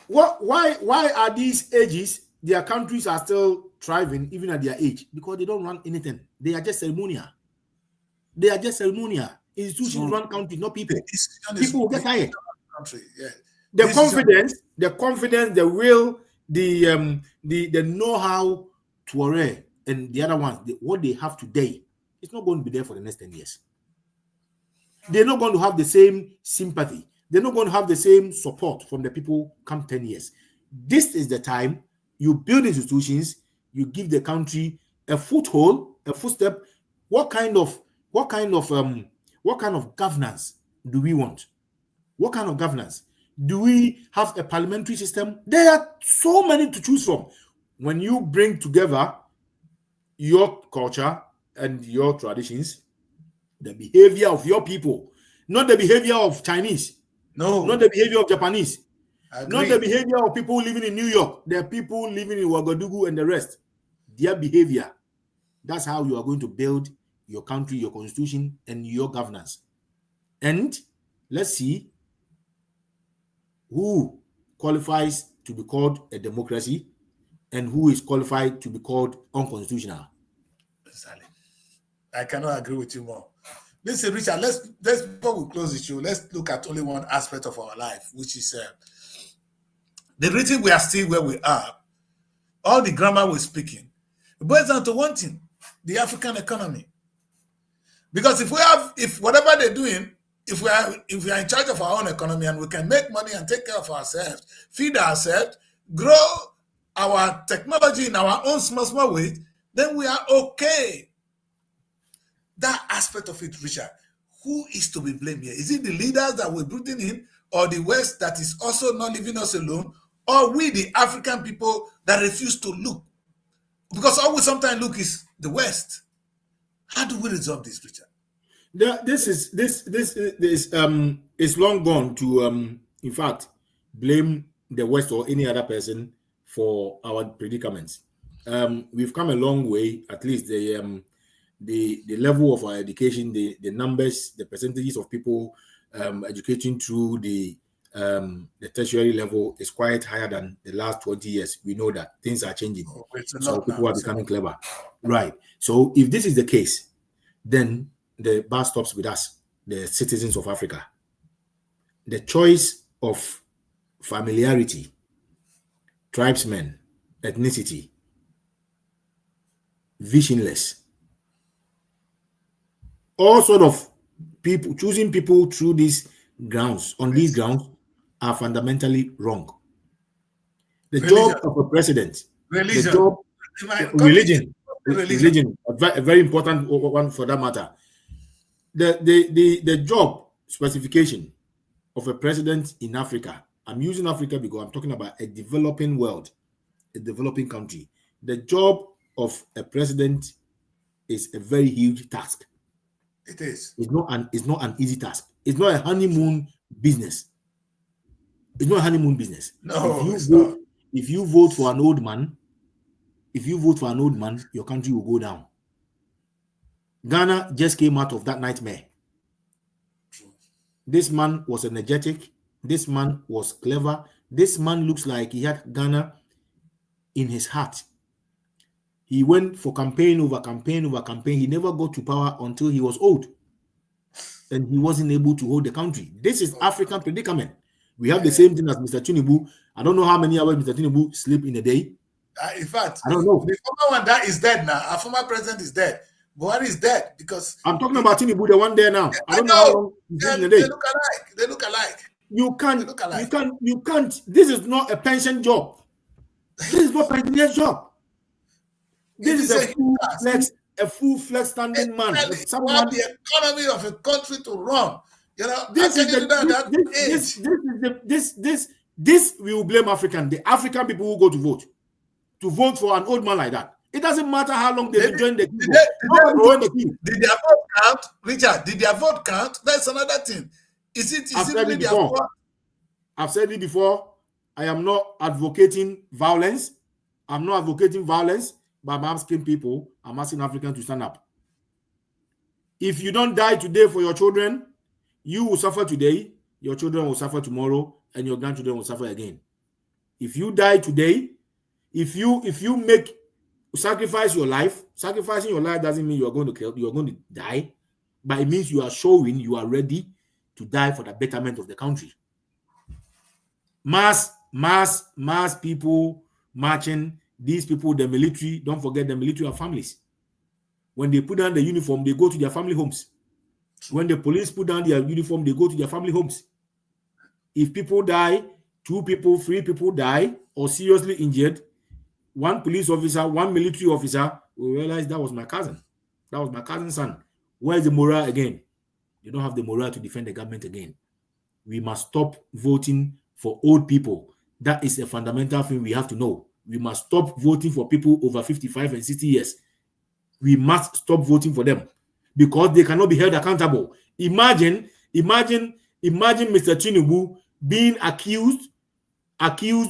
Speaker 2: Why are these ages, their countries are still thriving even at their age? Because they don't run anything. They are just ceremonial. Institutions run countries, not people. People will get tired.
Speaker 1: Yeah.
Speaker 2: The confidence, the will, the know-how, Tuareg and the other ones, what they have today, it's not going to be there for the next 10 years. They're not going to have the same sympathy. They're not going to have the same support from the people come 10 years. This is the time you build institutions, you give the country a foothold, a footstep. What kind of governance do we want? What kind of governance? Do we have a parliamentary system? There are so many to choose from. When you bring together your culture and your traditions, the behavior of your people, not the behavior of Chinese, not the behavior of Japanese, not the behavior of people living in New York, the people living in Ouagadougou and the rest, their behavior. That's how you are going to build your country, your constitution, and your governance. And let's see who qualifies to be called a democracy and who is qualified to be called unconstitutional.
Speaker 1: Exactly. I cannot agree with you more. Listen, Richard, let's before we close the show, let's look at only one aspect of our life, which is the reason we are still where we are. All the grammar we're speaking, it boils down to one thing: the African economy. Because if whatever they're doing, if we are in charge of our own economy and we can make money and take care of ourselves, feed ourselves, grow our technology in our own small ways, then we are okay. That aspect of it, Richard, who is to be blamed here? Is it the leaders that we're putting in, or the West that is also not leaving us alone, or we, the African people, that refuse to look? Because all we sometimes look is the West. How do we resolve this, Richard?
Speaker 2: This is long gone to in fact blame the West or any other person for our predicaments. We've come a long way. At least the level of our education, the numbers, the percentages of people educating through the tertiary level is quite higher than the last 20 years. We know that things are changing. So people are becoming clever. Right. So if this is the case, then the bar stops with us, the citizens of Africa. The choice of familiarity, tribesmen, ethnicity, visionless, all sort of people, choosing people through these grounds, on these grounds, are fundamentally wrong. The job of a president, religion, a very important one for that matter. The job specification of a president in Africa, I'm using Africa because I'm talking about a developing world, a developing country. The job of a president is a very huge task.
Speaker 1: It is.
Speaker 2: It's not an easy task. It's not a honeymoon business. It's not a honeymoon business.
Speaker 1: No,
Speaker 2: if you vote for an old man, your country will go down. Ghana just came out of that nightmare. This man was energetic. This man was clever. This man looks like he had Ghana in his heart. He went for campaign over campaign over campaign. He never got to power until he was old. And he wasn't able to hold the country. This is African predicament. We have the same thing as Mr. Tinubu. I don't know how many hours Mr. Tinubu sleep in a day.
Speaker 1: In fact,
Speaker 2: I don't know.
Speaker 1: The former one that is dead now. Our former president is dead. Buhari is dead because
Speaker 2: I'm talking about Tinubu, the one there now. I don't know how long he's in a day.
Speaker 1: They look alike.
Speaker 2: You can't. This is not a pension job. This is not a pension job. This is a full-flex standing man.
Speaker 1: Someone the economy of a country to run. You know,
Speaker 2: this we will blame the African people who go to vote for an old man like that. It doesn't matter how long they've been joining the queue.
Speaker 1: Did their vote count, Richard? Did their vote count? That's another thing.
Speaker 2: I've said it before. I am not advocating violence. I'm not advocating violence, but I'm asking people, I'm asking Africans to stand up. If you don't die today for your children, you will suffer today, your children will suffer tomorrow, and your grandchildren will suffer again. If you die today, if you sacrificing your life doesn't mean you're going to die, but it means you are showing you are ready to die for the betterment of the country. Mass people marching, these people, the military, don't forget the military have families. When they put on the uniform, they go to their family homes. When the police put down their uniform, they go to their family homes. If people die, 2 people, 3 people die or seriously injured, 1 police officer, 1 military officer will realize that was my cousin. That was my cousin's son. Where's the morale again? They don't have the morale to defend the government again. We must stop voting for old people. That is a fundamental thing we have to know. We must stop voting for people over 55 and 60 years. We must stop voting for them because they cannot be held accountable. Imagine Mr. Tinubu being accused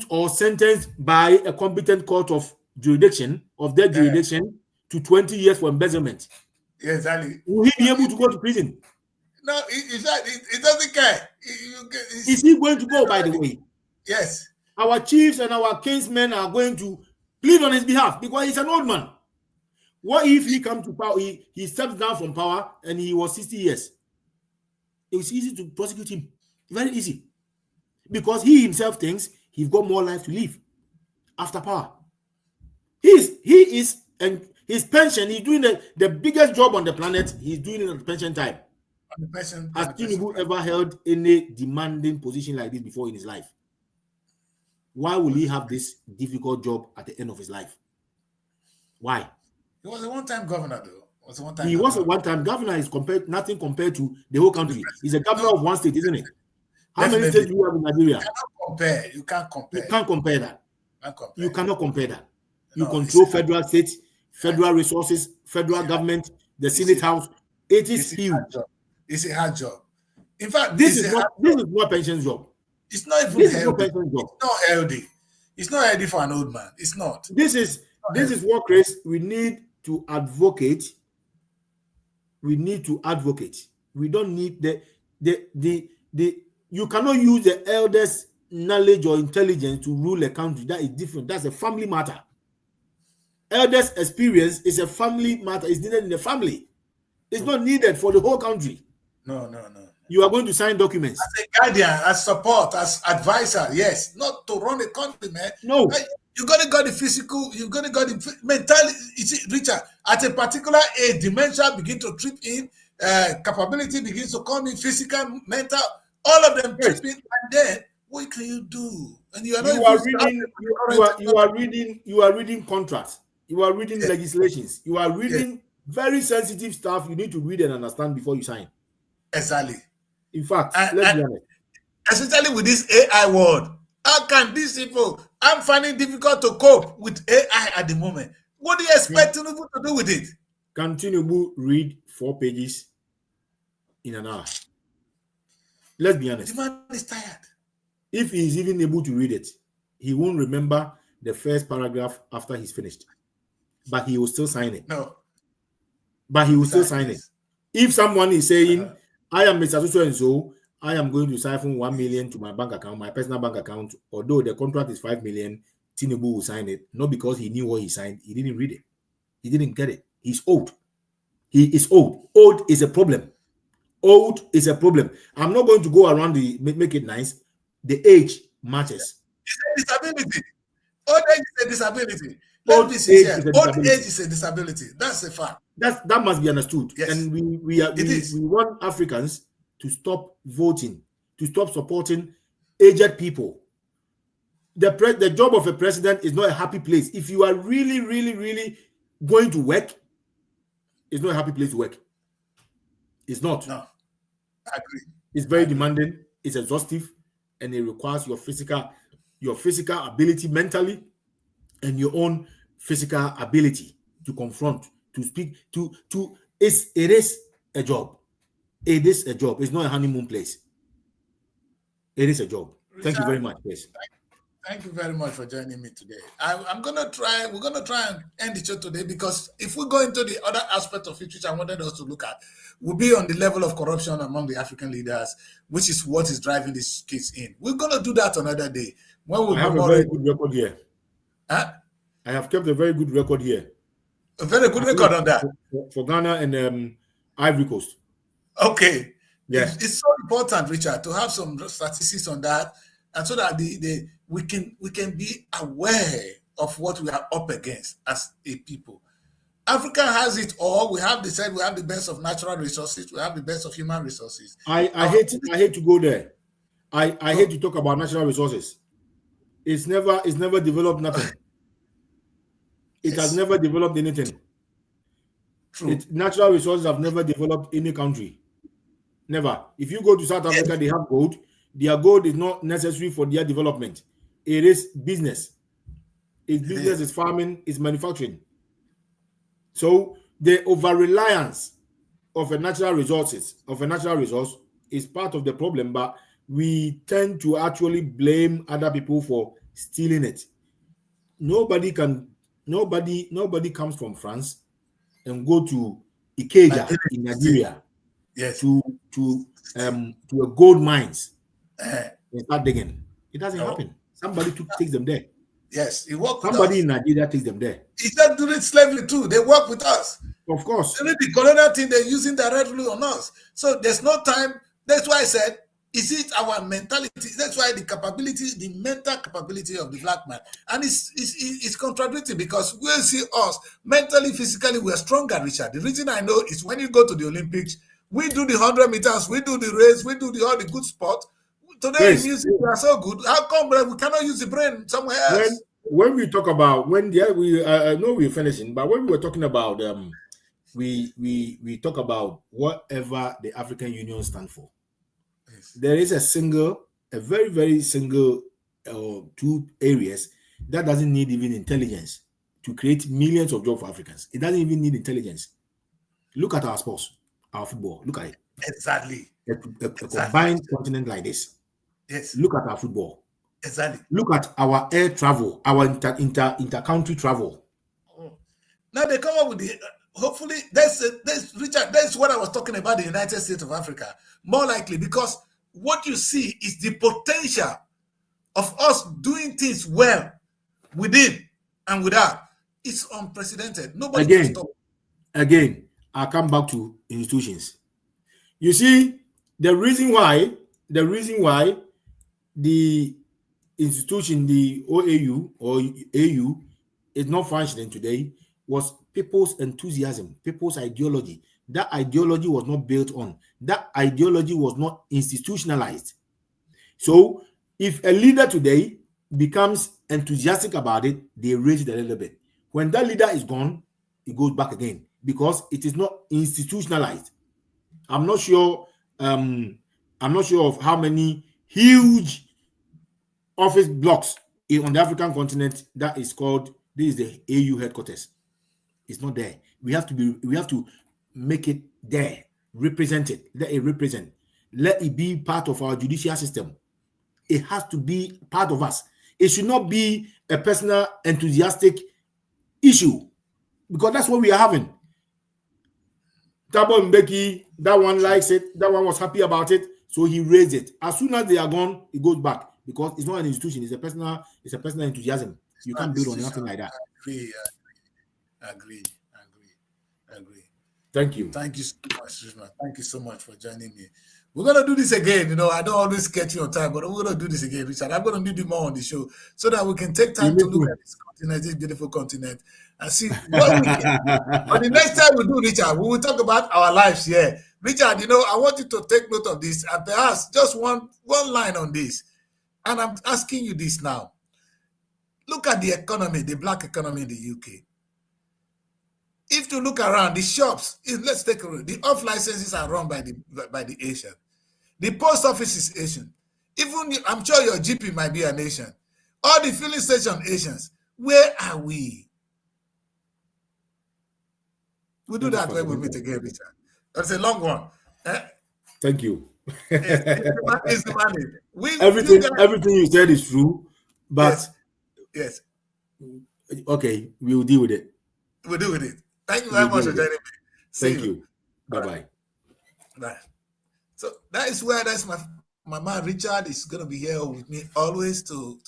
Speaker 2: or sentenced by a competent court of jurisdiction to 20 years for embezzlement.
Speaker 1: Exactly.
Speaker 2: Will he be able to go to prison?
Speaker 1: No, he doesn't care.
Speaker 2: Is he going to go, by the way?
Speaker 1: Yes.
Speaker 2: Our chiefs and our kinsmen are going to plead on his behalf because he's an old man. What if he comes to power, he steps down from power and he was 60 years? It's easy to prosecute him. Very easy. Because he himself thinks he's got more life to live after power. He is, and his pension, he's doing the biggest job on the planet, he's doing it at pension time. Has Tinubu ever held any demanding position like this before in his life? Why will he have this difficult job at the end of his life? Why?
Speaker 1: He was a one-time governor, though.
Speaker 2: He was a one-time governor. Is nothing compared to the whole country. He's a governor of one state, isn't it? How many states do you have in Nigeria?
Speaker 1: You can't compare.
Speaker 2: You can't compare that. You cannot compare that. You
Speaker 1: No,
Speaker 2: control federal states, federal resources, federal government, the Senate House. It is huge.
Speaker 1: It's a hard job. In fact,
Speaker 2: this is not a pension job.
Speaker 1: It's not even healthy. It's not healthy. It's not healthy for an old man. It's not.
Speaker 2: This is what, Chris, we need to advocate. We need to advocate. We don't need you cannot use the elders' knowledge or intelligence to rule a country. That is different. That's a family matter. Elders' experience is a family matter. It's needed in the family. It's not needed for the whole country.
Speaker 1: No.
Speaker 2: You are going to sign documents.
Speaker 1: As a guardian, as support, as advisor, yes. Not to run a country, man.
Speaker 2: No.
Speaker 1: You got to got the physical, you got to got the mentality. You see, Richard, at a particular age, dementia begins to trip in, capability begins to come in, physical, mental, all of them trip in, and then what can you do? And you are reading contracts. You are reading legislations. You are reading very sensitive stuff. You need to read and understand before you sign. Exactly.
Speaker 2: In fact, let's be honest.
Speaker 1: Especially with this AI world, how can these people? I'm finding it difficult to cope with AI at the moment. What do you expect Tinubu to do with it?
Speaker 2: Can Tinubu read 4 pages in an hour? Let's be honest.
Speaker 1: The man is tired.
Speaker 2: If he's even able to read it, he won't remember the first paragraph after he's finished. But he will still sign it.
Speaker 1: No.
Speaker 2: But he will still sign it. If someone is saying, I am Mr. So and so, I am going to siphon 1 million to my bank account, my personal bank account, although the contract is 5 million, Tinubu will sign it. Not because he knew what he signed. He didn't read it. He didn't get it. He's old. He is old. Old is a problem. Old is a problem. I'm not going to go around make it nice. The age matters.
Speaker 1: It's a disability. Old age is a disability. Old age is a disability. That's a fact.
Speaker 2: That must be understood.
Speaker 1: Yes.
Speaker 2: And we want Africans to stop voting, to stop supporting aged people. The job of a president is not a happy place. If you are really, really, really going to work, it's not a happy place to work. It's not.
Speaker 1: No, I agree.
Speaker 2: It's very demanding. It's exhaustive, and it requires your physical ability mentally, and your own physical ability to confront, to speak, it is a job. It is a job. It's not a honeymoon place. It is a job. Thank you very much. Yes.
Speaker 1: Thank you very much for joining me today. We're gonna try and end the show today, because if we go into the other aspect of it, which I wanted us to look at, will be on the level of corruption among the African leaders, which is what is driving these kids in. We're gonna do that another day.
Speaker 2: I have a very good record here.
Speaker 1: Huh?
Speaker 2: I have kept a very good record here.
Speaker 1: A very good record on that.
Speaker 2: For Ghana and Ivory Coast.
Speaker 1: Okay.
Speaker 2: Yeah.
Speaker 1: It's so important, Richard, to have some statistics on that, and so that we can be aware of what we are up against as a people. Africa has it all. We have the best of natural resources. We have the best of human resources.
Speaker 2: I hate to go there. I hate to talk about natural resources. It's never developed nothing. It has never developed anything.
Speaker 1: True.
Speaker 2: Natural resources have never developed any country. Never. If you go to South Africa, they have gold. Their gold is not necessary for their development. It is business. It's business, it's farming, it's manufacturing. So the over-reliance of a natural resource is part of the problem, but we tend to actually blame other people for stealing it. Nobody comes from France and go to Ikeja in Nigeria,
Speaker 1: yes,
Speaker 2: to a gold mines and start digging. It doesn't happen. Somebody takes them there.
Speaker 1: Yes, he worked with
Speaker 2: Somebody
Speaker 1: us.
Speaker 2: in Nigeria takes them there.
Speaker 1: He said during slavery too, they work with us.
Speaker 2: Of course.
Speaker 1: During the colonial thing, they're using directly on us. So there's no time. That's why I said, is it our mentality? That's why the capability, the mental capability of the black man. And it's contradicting, because we see us mentally, physically, we're stronger, Richard. The reason I know is when you go to the Olympics, we do the 100 meters, we do the race, we do all the good sport. Today in music, we are so good. How come we cannot use the brain somewhere else?
Speaker 2: When we talk about, I know we're finishing, but when we were talking about we talk about whatever the African Union stands for. Yes. There is a very, very single two areas that doesn't need even intelligence to create millions of jobs for Africans. It doesn't even need intelligence. Look at our sports, our football. Look at it.
Speaker 1: Exactly.
Speaker 2: A combined continent like this.
Speaker 1: Yes.
Speaker 2: Look at our football.
Speaker 1: Exactly.
Speaker 2: Look at our air travel, our inter-country travel.
Speaker 1: Now they come up with the. Hopefully, that's Richard. That's what I was talking about. The United States of Africa, more likely, because what you see is the potential of us doing things well, within and without. It's unprecedented. Nobody can stop.
Speaker 2: Again, I come back to institutions. You see, the reason why the institution, the OAU or AU, is not functioning today was people's enthusiasm, people's ideology. That ideology was not built on. That ideology was not institutionalized. So if a leader today becomes enthusiastic about it, they raise it a little bit. When that leader is gone, it goes back again because it is not institutionalized. I'm not sure of how many huge office blocks on the African continent that is called, this is the AU headquarters. It's not there. We have to make it there, represent it, let it represent, let it be part of our judicial system. It has to be part of us. It should not be a personal enthusiastic issue, because that's what we are having. Thabo Mbeki, that one likes it, that one was happy about it, so he raised it. As soon as they are gone, it goes back, because it's not an institution, it's a personal enthusiasm. You can't build on nothing like that.
Speaker 1: I agree.
Speaker 2: Thank you.
Speaker 1: Thank you so much, Richard. Thank you so much for joining me. We're going to do this again. I don't always get you on time, but we're going to do this again, Richard. I'm going to need you more on the show so that we can take time to look at this continent, this beautiful continent, and see what we can. But the next time we do, Richard, we will talk about our lives here. Richard, I want you to take note of this, and perhaps just one line on this. And I'm asking you this now. Look at the economy, the black economy in the UK. If you look around, the shops, let's take a look. The off licenses are run by the Asian. The post office is Asian. Even I'm sure your GP might be an Asian. All the filling station Asians. Where are we? We'll do that when we meet again, Richard. That's a long one.
Speaker 2: Thank you.
Speaker 1: It's the money.
Speaker 2: Everything you said is true, but
Speaker 1: yes.
Speaker 2: Okay, we'll deal with it.
Speaker 1: We'll deal with it. Thank you very much for joining me.
Speaker 2: Thank you. Bye-bye.
Speaker 1: Bye. So that's my man Richard is going to be here with me always to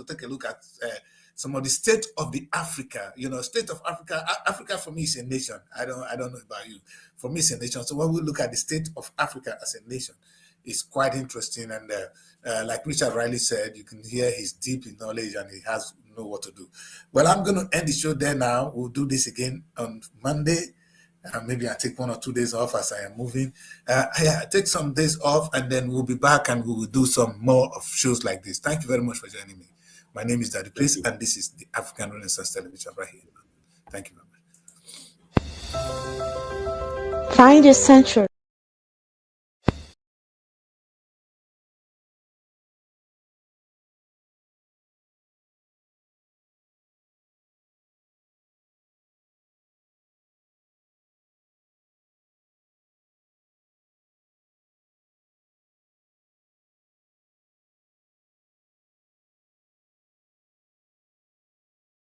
Speaker 1: take a look at some of the state of the Africa. State of Africa. Africa for me is a nation. I don't know about you. For me, it's a nation. So when we look at the state of Africa as a nation, it's quite interesting. And like Richard Riley said, you can hear he's deep in knowledge and he has know what to do. Well, I'm going to end the show there now. We'll do this again on Monday. Maybe I take 1 or 2 days off as I am moving. I take some days off and then we'll be back and we will do some more of shows like this. Thank you very much for joining me. My name is Daddy Place and this is the African Renaissance Television right here. Thank you very much.
Speaker 3: Find your central.